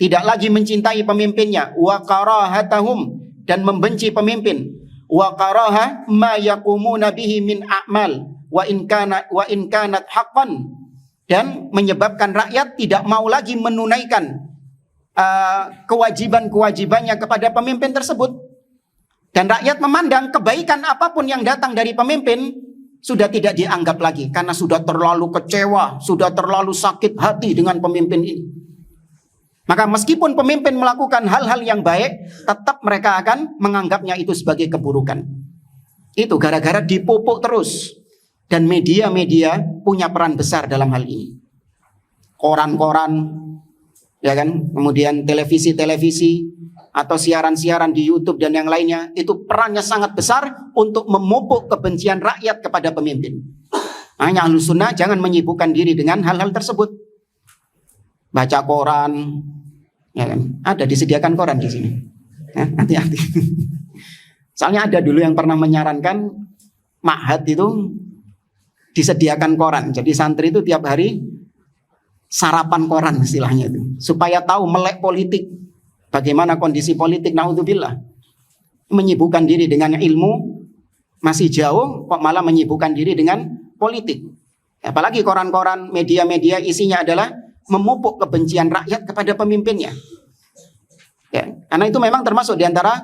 Tidak lagi mencintai pemimpinnya. Wa karahatahum, dan membenci pemimpin. Wa karaha ma yaqumuna bihi min a'mal wa in kanat haqqan, dan menyebabkan rakyat tidak mau lagi menunaikan kewajiban-kewajibannya kepada pemimpin tersebut. Dan rakyat memandang kebaikan apapun yang datang dari pemimpin sudah tidak dianggap lagi, karena sudah terlalu kecewa, sudah terlalu sakit hati dengan pemimpin ini. Maka meskipun pemimpin melakukan hal-hal yang baik, tetap mereka akan menganggapnya itu sebagai keburukan. Itu gara-gara dipupuk terus. Dan media-media punya peran besar dalam hal ini. Koran-koran, ya kan, kemudian televisi-televisi, atau siaran-siaran di YouTube dan yang lainnya, itu perannya sangat besar untuk memupuk kebencian rakyat kepada pemimpin. Hanya Ahlus Sunnah jangan menyibukkan diri dengan hal-hal tersebut. Baca koran, ya kan? Ada disediakan koran di sini. Hati-hati. Soalnya ada dulu yang pernah menyarankan ma'had itu disediakan koran. Jadi santri itu tiap hari sarapan koran istilahnya itu, supaya tahu melek politik. Bagaimana kondisi politik, naudzubillah. Menyibukkan diri dengan ilmu masih jauh, kok malah menyibukkan diri dengan politik. Apalagi koran-koran, media-media isinya adalah memupuk kebencian rakyat kepada pemimpinnya. Ya, karena itu memang termasuk diantara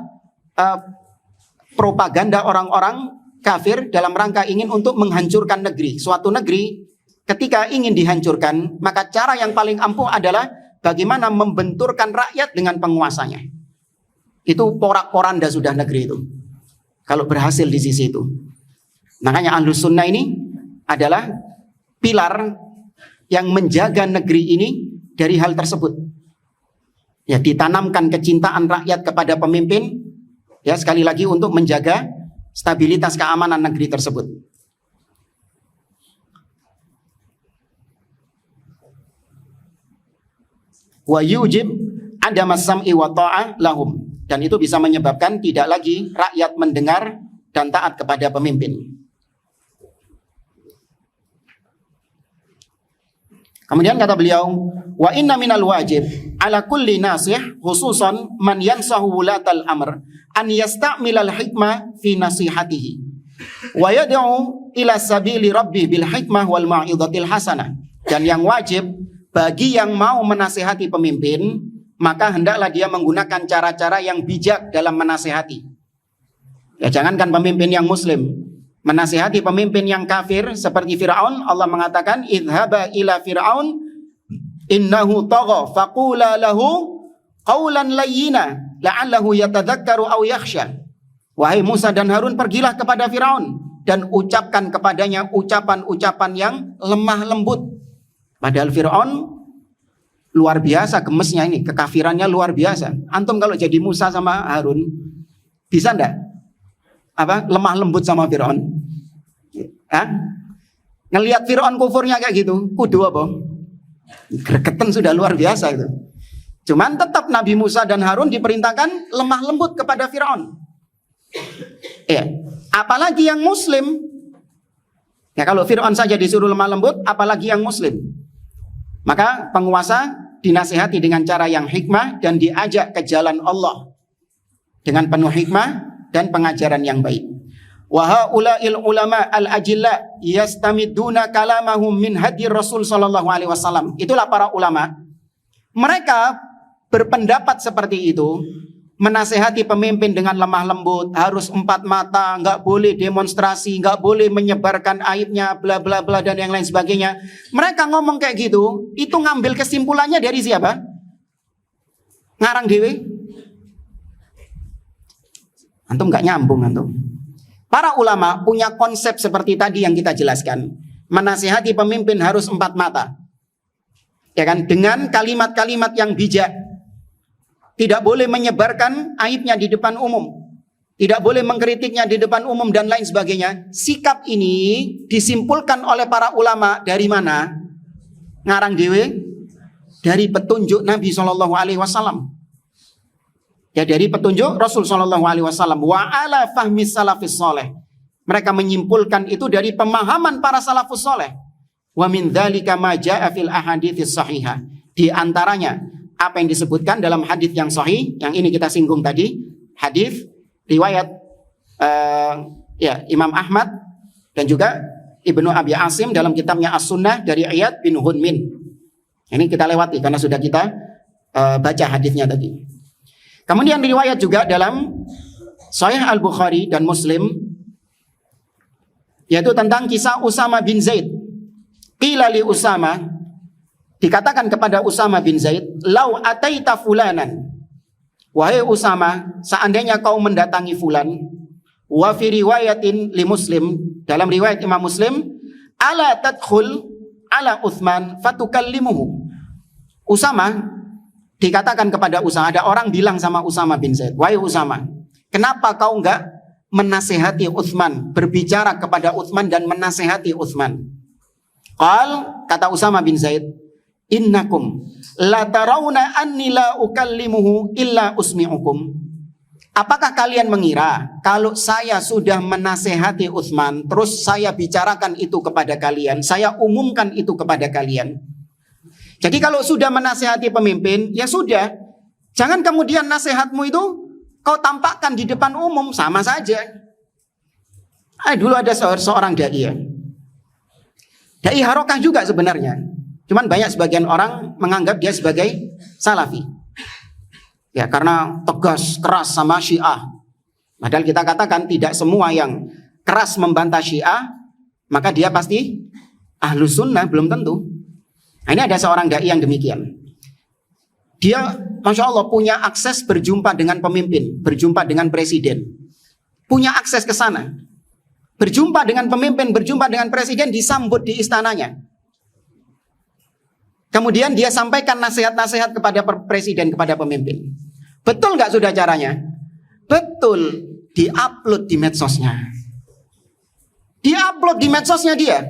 propaganda orang-orang kafir dalam rangka ingin untuk menghancurkan negeri. Suatu negeri ketika ingin dihancurkan, maka cara yang paling ampuh adalah bagaimana membenturkan rakyat dengan penguasanya. Itu porak-poranda sudah negeri itu, kalau berhasil di sisi itu. Makanya Ahlus Sunnah ini adalah pilar yang menjaga negeri ini dari hal tersebut. Ya, ditanamkan kecintaan rakyat kepada pemimpin, ya, sekali lagi untuk menjaga stabilitas keamanan negeri tersebut. Wa yujib adama sam'i wa ta'ah lahum, dan itu bisa menyebabkan tidak lagi rakyat mendengar dan taat kepada pemimpin. Kemudian kata beliau, wa inna minal wajib ala kulli nasih khususan man yansahu wulatal amr an yasta'milal hikmah fi nasihatihi wa yad'u ila sabili rabbih bil hikmah wal mau'izatil hasanah. Dan yang wajib bagi yang mau menasihati pemimpin, maka hendaklah dia menggunakan cara-cara yang bijak dalam menasihati. Ya, jangankan pemimpin yang muslim, menasihati pemimpin yang kafir seperti Fir'aun, Allah mengatakan idhaba ila Fir'aun innahu tagha faqula lahu qawlan layyina la'allahu yatadzakkaru aw yakhsha. Wahai Musa dan Harun, pergilah kepada Fir'aun dan ucapkan kepadanya ucapan-ucapan yang lemah lembut. Padahal Fir'aun luar biasa gemesnya ini, kekafirannya luar biasa. Antum kalau jadi Musa sama Harun, bisa enggak lemah lembut sama Fir'aun? Ngelihat Fir'aun kufurnya kayak gitu, kudu apa? Gregetan sudah luar biasa itu. Cuman tetap Nabi Musa dan Harun diperintahkan lemah lembut kepada Fir'aun. Apalagi yang muslim. Ya, kalau Fir'aun saja disuruh lemah lembut, apalagi yang muslim. Maka penguasa dinasihati dengan cara yang hikmah dan diajak ke jalan Allah dengan penuh hikmah dan pengajaran yang baik. Wa haula'il ulama al-ajilla yastamiduna kalamahum min hadi Rasul sallallahu alaihi wasallam. Itulah para ulama. Mereka berpendapat seperti itu, menasehati pemimpin dengan lemah lembut, harus empat mata, nggak boleh demonstrasi, nggak boleh menyebarkan aibnya, bla bla bla dan yang lain sebagainya. Mereka ngomong kayak gitu, itu ngambil kesimpulannya dari siapa? Ngarang dewe? Antum nggak nyambung antum. Para ulama punya konsep seperti tadi yang kita jelaskan. Menasehati pemimpin harus empat mata, ya kan? Dengan kalimat-kalimat yang bijak. Tidak boleh menyebarkan aibnya di depan umum. Tidak boleh mengkritiknya di depan umum dan lain sebagainya. Sikap ini disimpulkan oleh para ulama dari mana? Ngarang dewe? Dari petunjuk Nabi SAW. Ya, dari petunjuk Rasul SAW. Wa ala fahmi salafis soleh. Mereka menyimpulkan itu dari pemahaman para salafus soleh. Wa min dzalika ma jaa'a fil ahadits shahihah. Di antaranya apa yang disebutkan dalam hadis yang sahih, yang ini kita singgung tadi, hadis riwayat Imam Ahmad dan juga Ibnu Abi Asim dalam kitabnya As-Sunnah dari Iyad bin Hunmin. Ini kita lewati karena sudah kita baca hadisnya tadi. Kemudian riwayat juga dalam Sahih Al-Bukhari dan Muslim, yaitu tentang kisah Usama bin Zaid. Qila li Usama, dikatakan kepada Usama bin Zaid, lau ataita fulanan, wahai Usama, seandainya kau mendatangi fulan, wa fi riwayatin li Muslim, dalam riwayat Imam Muslim, ala tadkhul ala Utsman fatukallimuhu. Usama, dikatakan kepada Usama, ada orang bilang sama Usama bin Zaid, wahai Usama, kenapa kau enggak menasehati Utsman, berbicara kepada Utsman dan menasehati Utsman? Kata Usama bin Zaid, innakum la tarawna anni la ukallimuhu illa usmi'ukum. Apakah kalian mengira kalau saya sudah menasehati Utsman, terus saya bicarakan itu kepada kalian, saya umumkan itu kepada kalian? Jadi kalau sudah menasehati pemimpin, ya sudah, jangan kemudian nasihatmu itu kau tampakkan di depan umum, sama saja. Dulu ada seorang dai harokah juga sebenarnya. Cuman banyak sebagian orang menganggap dia sebagai salafi. Ya, karena tegas, keras sama Syiah. Padahal kita katakan tidak semua yang keras membantah Syiah, maka dia pasti Ahlus Sunnah, belum tentu. Nah, ini ada seorang dai yang demikian. Dia, Masya Allah, punya akses berjumpa dengan pemimpin, berjumpa dengan presiden. Punya akses ke sana. Berjumpa dengan pemimpin, berjumpa dengan presiden, disambut di istananya. Kemudian dia sampaikan nasihat-nasihat kepada presiden, kepada pemimpin. Betul nggak sudah caranya? Betul. Di-upload di medsosnya. Di-upload di medsosnya dia.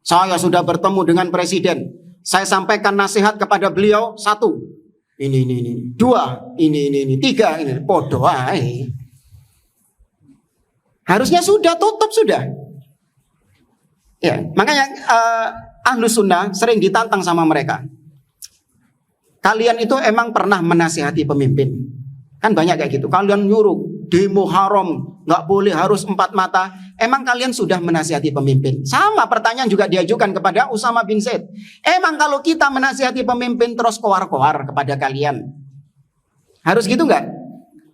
Saya sudah bertemu dengan presiden. Saya sampaikan nasihat kepada beliau. 1. Ini. 2. Ini. 3. Ini. Podo. Harusnya sudah, tutup sudah. Ya, makanya Ahlus Sunnah sering ditantang sama mereka. Kalian itu emang pernah menasihati pemimpin? Kan banyak kayak gitu. Kalian nyuruh demo haram, nggak boleh, harus 4 mata. Emang kalian sudah menasihati pemimpin? Sama pertanyaan juga diajukan kepada Usama bin Zaid. Emang kalau kita menasihati pemimpin terus koar-koar kepada kalian? Harus gitu nggak?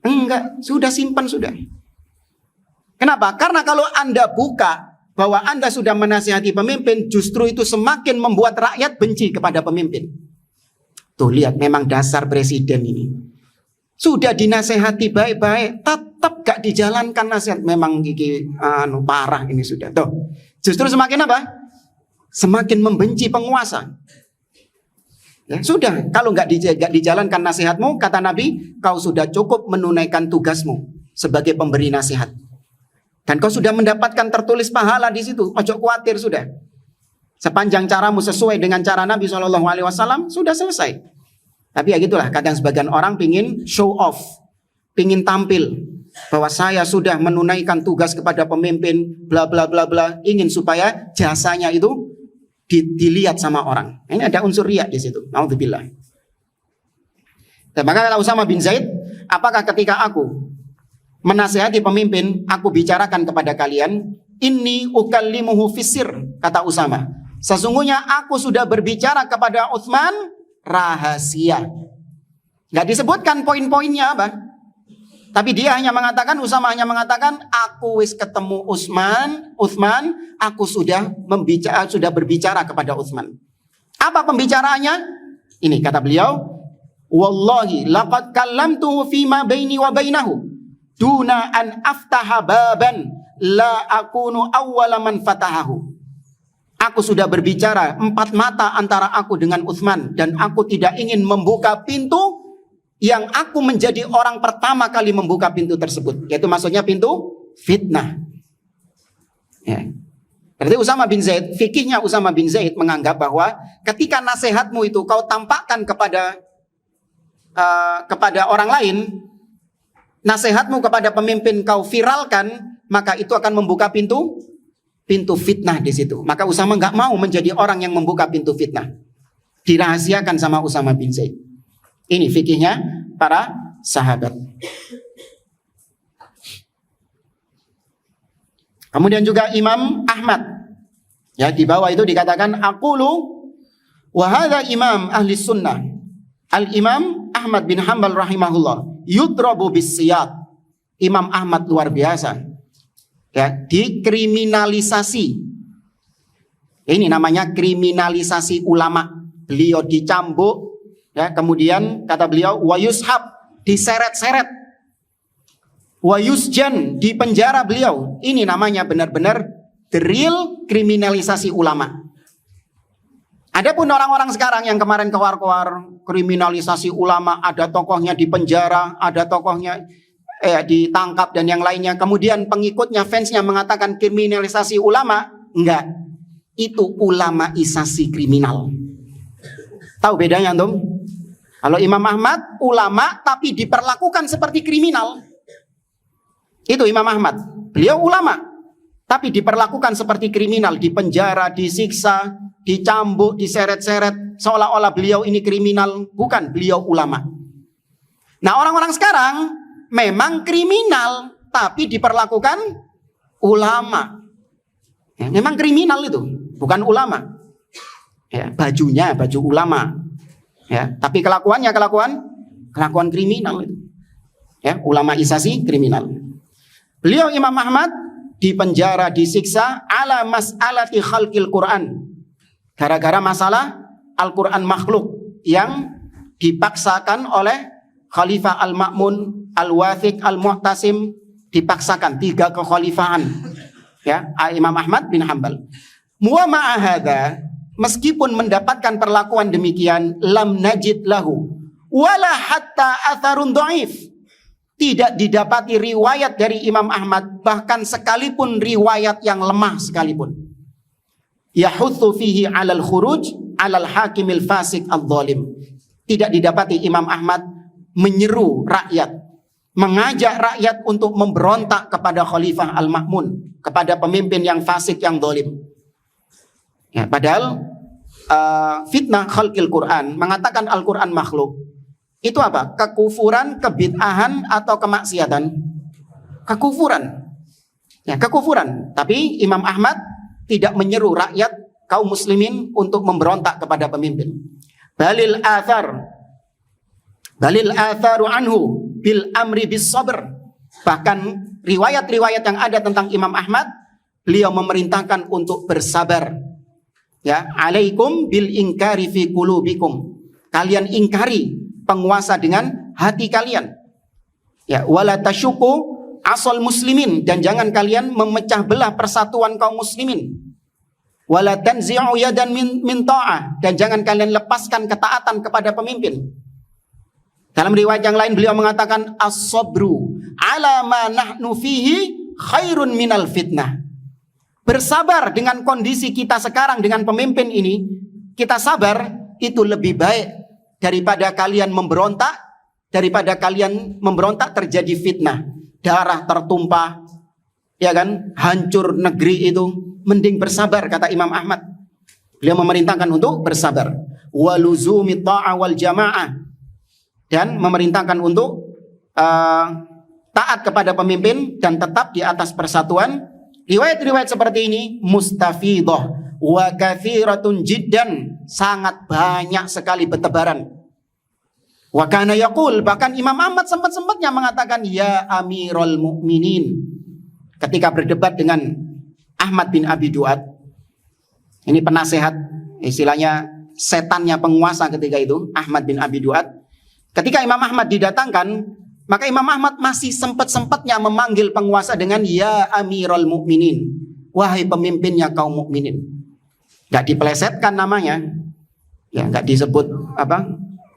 Enggak, sudah simpan sudah. Kenapa? Karena kalau Anda buka bahwa Anda sudah menasihati pemimpin, justru itu semakin membuat rakyat benci kepada pemimpin. Tuh lihat, memang dasar presiden ini. Sudah dinasehati baik-baik, tetap gak dijalankan nasihat. Memang gigi parah ini sudah. Tuh, justru semakin apa? Semakin membenci penguasa. Ya, sudah, kalau gak dijalankan nasihatmu, kata Nabi, kau sudah cukup menunaikan tugasmu sebagai pemberi nasihat. Dan kau sudah mendapatkan tertulis pahala di situ. Ojo khawatir sudah. Sepanjang caramu sesuai dengan cara Nabi SAW, sudah selesai. Tapi ya gitulah, kadang sebagian orang pingin show off, pingin tampil bahwa saya sudah menunaikan tugas kepada pemimpin, bla bla bla bla, ingin supaya jasanya itu dilihat sama orang. Ini ada unsur riya di situ. Nauzubillah. Dan maka kata Usama bin Zaid, apakah ketika aku menasihati pemimpin, aku bicarakan kepada kalian, inni ukallimuhu fisir, kata Usama. Sesungguhnya aku sudah berbicara kepada Utsman rahasia. Gak disebutkan poin-poinnya apa. Tapi dia hanya mengatakan, Usama hanya mengatakan, aku wis ketemu Utsman, aku sudah berbicara kepada Utsman. Apa pembicaraannya? Ini kata beliau, wallahi laqad kallamtuhu fima baini wa bainahu. Duna an aftaha baban la akunu awwala man fatahahu. Aku sudah berbicara 4 mata antara aku dengan Utsman, dan aku tidak ingin membuka pintu yang aku menjadi orang pertama kali membuka pintu tersebut. Yaitu maksudnya pintu fitnah. Ya. Berarti Usama bin Zaid, fikihnya Usama bin Zaid menganggap bahwa ketika nasihatmu itu kau tampakkan kepada orang lain, nasihatmu kepada pemimpin kau viralkan, maka itu akan membuka pintu pintu fitnah di situ. Maka Usama nggak mau menjadi orang yang membuka pintu fitnah. Dirahasiakan sama Usama bin Zaid. Ini fikihnya para sahabat. Kemudian juga Imam Ahmad. Ya, di bawah itu dikatakan aqulu wa hadza imam ahli sunnah. Al-Imam Ahmad bin Hanbal rahimahullah yudrabu bis-siyat. Imam Ahmad luar biasa. Ya, dikriminalisasi. Ini namanya kriminalisasi ulama. Beliau dicambuk, ya, kemudian kata beliau wa yushab, diseret-seret. Wa yusjan, di penjara beliau. Ini namanya benar-benar the real kriminalisasi ulama. Adapun orang-orang sekarang yang kemarin keluar-keluar kriminalisasi ulama, ada tokohnya di penjara, ada tokohnya ditangkap dan yang lainnya. Kemudian pengikutnya, fansnya mengatakan kriminalisasi ulama. Enggak, itu ulamaisasi kriminal. Tahu bedanya antum? Kalau Imam Ahmad ulama tapi diperlakukan seperti kriminal. Itu Imam Ahmad. Beliau ulama tapi diperlakukan seperti kriminal, dipenjara, disiksa, dicambuk, diseret-seret, seolah-olah beliau ini kriminal. Bukan, beliau ulama. Nah, orang-orang sekarang memang kriminal tapi diperlakukan ulama. Ya, memang kriminal itu, bukan ulama. Ya, bajunya baju ulama. Ya, tapi kelakuannya kelakuan kriminal itu. Ya, ulamaisasi kriminal. Beliau Imam Ahmad dipenjara, disiksa ala mas'alati khalqil Quran. Gara-gara masalah Al-Quran makhluk yang dipaksakan oleh Khalifah Al-Ma'mun, Al-Wathiq, Al-Mu'tasim, dipaksakan 3 kekhalifahan. Ya, Imam Ahmad bin Hanbal. Wa ma'a hadza, meskipun mendapatkan perlakuan demikian, lam najid lahu wala hatta atharun dhaif. Tidak didapati riwayat dari Imam Ahmad, bahkan sekalipun riwayat yang lemah sekalipun. Yahutsu fihi 'alal khuruj 'alal hakimil fasik adh-dhalim. Tidak didapati Imam Ahmad menyeru rakyat, mengajak rakyat untuk memberontak kepada Khalifah Al-Ma'mun, kepada pemimpin yang fasik, yang zalim. Ya, padahal fitnah khalqil Quran, mengatakan Al-Quran makhluk, itu apa? Kekufuran, kebid'ahan, atau kemaksiatan? Kekufuran. Ya, kekufuran. Tapi Imam Ahmad tidak menyeru rakyat kaum muslimin untuk memberontak kepada pemimpin. Balil atharu anhu bil amri bis sabr. Bahkan riwayat-riwayat yang ada tentang Imam Ahmad, beliau memerintahkan untuk bersabar. Ya, alaikum bil inkari fi qulubikum. Kalian ingkari penguasa dengan hati kalian. Ya, wala tasyuku asal muslimin, dan jangan kalian memecah belah persatuan kaum muslimin. Wala tanzi'u yadan min ta'ah, dan jangan kalian lepaskan ketaatan kepada pemimpin. Dalam riwayat yang lain beliau mengatakan as-sabru ala ma nahnu fihi khairun minal fitnah. Bersabar dengan kondisi kita sekarang dengan pemimpin ini, kita sabar, itu lebih baik daripada kalian memberontak terjadi fitnah, darah tertumpah, ya kan, hancur negeri itu. Mending bersabar, kata Imam Ahmad. Beliau memerintahkan untuk bersabar. Waluzumi ta'ah wal jamaah, dan memerintahkan untuk taat kepada pemimpin dan tetap di atas persatuan. Riwayat-riwayat seperti ini mustafidah wa kathiratun jiddan, sangat banyak sekali bertebaran. Wa kana yaqul, bahkan Imam Ahmad sempat-sempatnya mengatakan ya Amirul Mukminin ketika berdebat dengan Ahmad bin Abi Duat. Ini penasehat, istilahnya setannya penguasa ketika itu, Ahmad bin Abi Duat. Ketika Imam Ahmad didatangkan, maka Imam Ahmad masih sempat-sempatnya memanggil penguasa dengan ya Amirul Mukminin, wahai pemimpinnya kaum mukminin. Gak dipelesetkan namanya, ya, gak disebut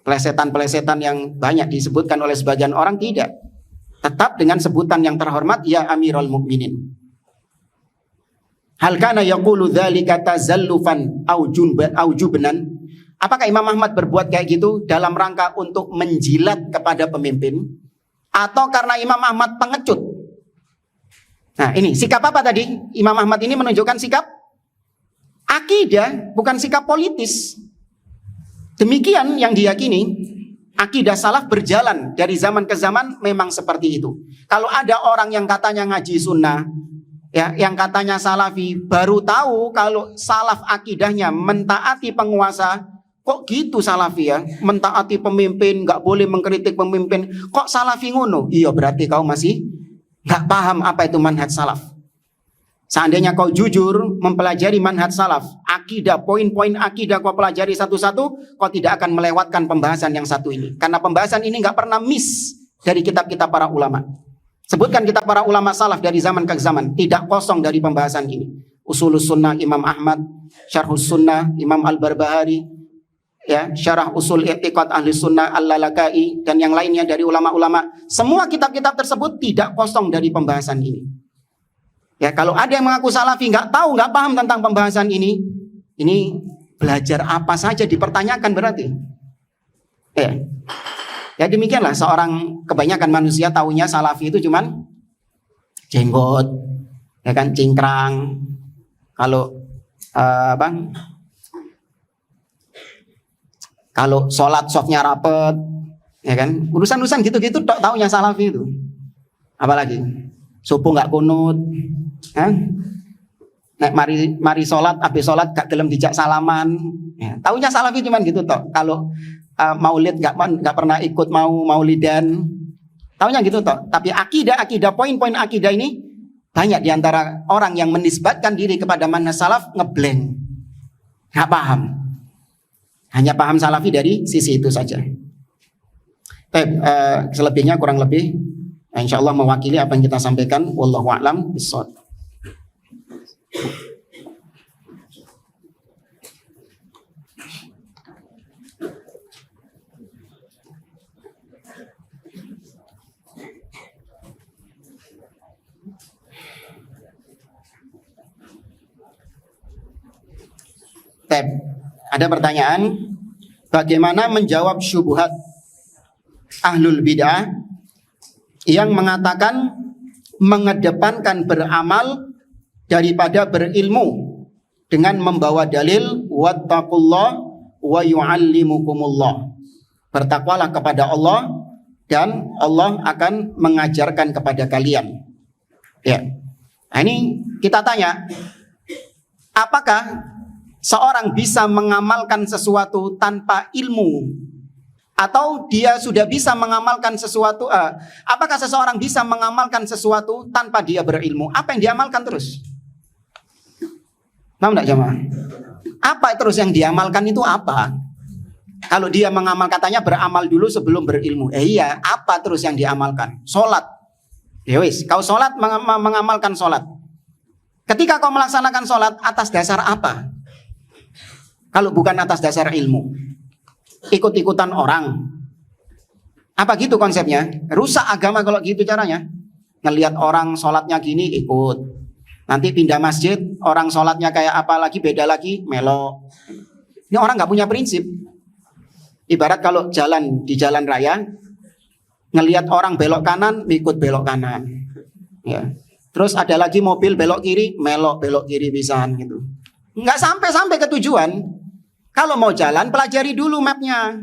pelesetan-pelesetan yang banyak disebutkan oleh sebagian orang, tidak. Tetap dengan sebutan yang terhormat, ya Amirul Mukminin. Hal kana yaqulu dzalika tazallufan au jubnan? Apakah Imam Ahmad berbuat kayak gitu dalam rangka untuk menjilat kepada pemimpin, atau karena Imam Ahmad pengecut? Nah ini sikap apa tadi? Imam Ahmad ini menunjukkan sikap akidah, bukan sikap politis. Demikian yang diyakini. Akidah salaf berjalan dari zaman ke zaman memang seperti itu. Kalau ada orang yang katanya ngaji sunnah, ya, yang katanya salafi, baru tahu kalau salaf akidahnya mentaati penguasa. Kok gitu salafi ya? Mentaati pemimpin, nggak boleh mengkritik pemimpin. Kok salafi ngono? Iya, berarti kau masih nggak paham apa itu manhaj salaf. Seandainya kau jujur mempelajari manhaj salaf, akidah, poin-poin akidah kau pelajari satu-satu, kau tidak akan melewatkan pembahasan yang satu ini. Karena pembahasan ini nggak pernah miss dari kitab-kitab para ulama. Sebutkan kitab para ulama salaf dari zaman ke zaman, tidak kosong dari pembahasan ini. Usulus Sunnah Imam Ahmad, Syarhus Sunnah Imam Al-Barbahari, ya, Syarah Usul I'tiqad Ahli Sunnah Al-Lalaka'i, dan yang lainnya dari ulama-ulama. Semua kitab-kitab tersebut tidak kosong dari pembahasan ini. Ya, kalau ada yang mengaku salafi nggak tahu, nggak paham tentang pembahasan ini belajar apa saja dipertanyakan berarti. Ya demikianlah seorang, kebanyakan manusia taunya salafi itu cuman jenggot, ya kan, cingkrang. Kalau kalau sholat softnya rapet, ya kan, urusan-urusan gitu-gitu taunya salafi itu. Apalagi subuh nggak kunut. Nek mari sholat, habis sholat gak gelem dijak salaman. Ya, taunya salafi cuman gitu toh. Kalau maulid gak pernah ikut maulidan. Taunya gitu toh. Tapi akidah, poin-poin akidah ini banyak diantara orang yang menisbatkan diri kepada manhaj salaf ngeblank, gak paham. Hanya paham salafi dari sisi itu saja. Selebihnya kurang lebih insya Allah mewakili apa yang kita sampaikan. Wallahu a'lam bishawab. Ada pertanyaan, bagaimana menjawab syubhat ahlul bid'ah yang mengatakan mengedepankan beramal daripada berilmu dengan membawa dalil wattaqullah wa yu'allimukumullah. Bertakwalah kepada Allah dan Allah akan mengajarkan kepada kalian. Ya. Nah, ini kita tanya, apakah seorang bisa mengamalkan sesuatu tanpa ilmu? Atau dia sudah bisa mengamalkan sesuatu, apakah seseorang bisa mengamalkan sesuatu tanpa dia berilmu? Apa yang diamalkan terus? Paham enggak jemaah? Apa terus yang diamalkan itu apa? Kalau dia mengamal, katanya beramal dulu sebelum berilmu. Iya, apa terus yang diamalkan? Sholat. Ya wis, kau sholat, mengamalkan sholat. Ketika kau melaksanakan sholat, atas dasar apa? Kalau bukan atas dasar ilmu, ikut-ikutan orang. Apa gitu konsepnya? Rusak agama kalau gitu caranya. Ngelihat orang sholatnya gini ikut. Nanti pindah masjid, orang sholatnya kayak apa lagi, beda lagi, melo. Ini orang nggak punya prinsip. Ibarat kalau jalan di jalan raya, ngelihat orang belok kanan, ikut belok kanan. Ya. Terus ada lagi mobil belok kiri, melok belok kiri pisan gitu. Nggak sampai ke tujuan. Kalau mau jalan, pelajari dulu mapnya.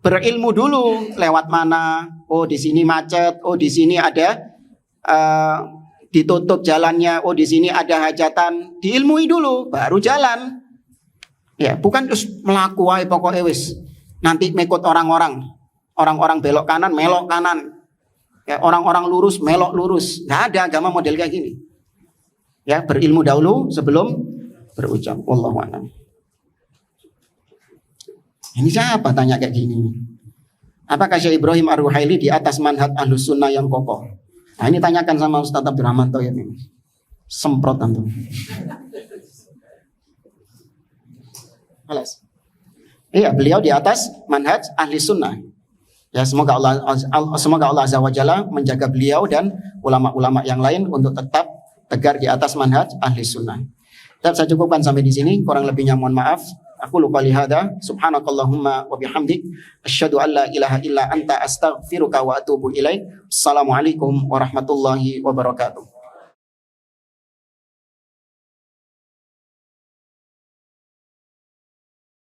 Berilmu dulu, lewat mana. Oh, di sini macet. Oh, di sini ada ditutup jalannya. Oh, di sini ada hajatan. Diilmui dulu, baru jalan. Ya, bukan terus melaku wae pokoknya wis. Nanti mengikut orang-orang. Orang-orang belok kanan, melok kanan. Ya, orang-orang lurus, melok lurus. Nggak ada agama model kayak gini. Ya, berilmu dahulu sebelum berucap. Wallahu a'lam. Ini siapa tanya kayak gini? Apakah Syekh Ibrahim Ar-Ruhaili di atas manhaj Ahlus Sunnah yang kokoh? Nah, ini tanyakan sama Ustaz Abdurrahman Thoyib ini. Semprot antum. Alas. Iya, beliau di atas manhaj Ahli Sunnah. Ya, semoga Allah Azza wa Jalla menjaga beliau dan ulama-ulama yang lain untuk tetap tegar di atas manhaj Ahli Sunnah. Dan saya cukupkan sampai di sini, kurang lebihnya mohon maaf. Aku lupa lihada, subhanakallahumma wa bihamdik, asyhadu an la ilaha illa anta astaghfiruka wa atubu ilaik. Assalamualaikum warahmatullahi wabarakatuh.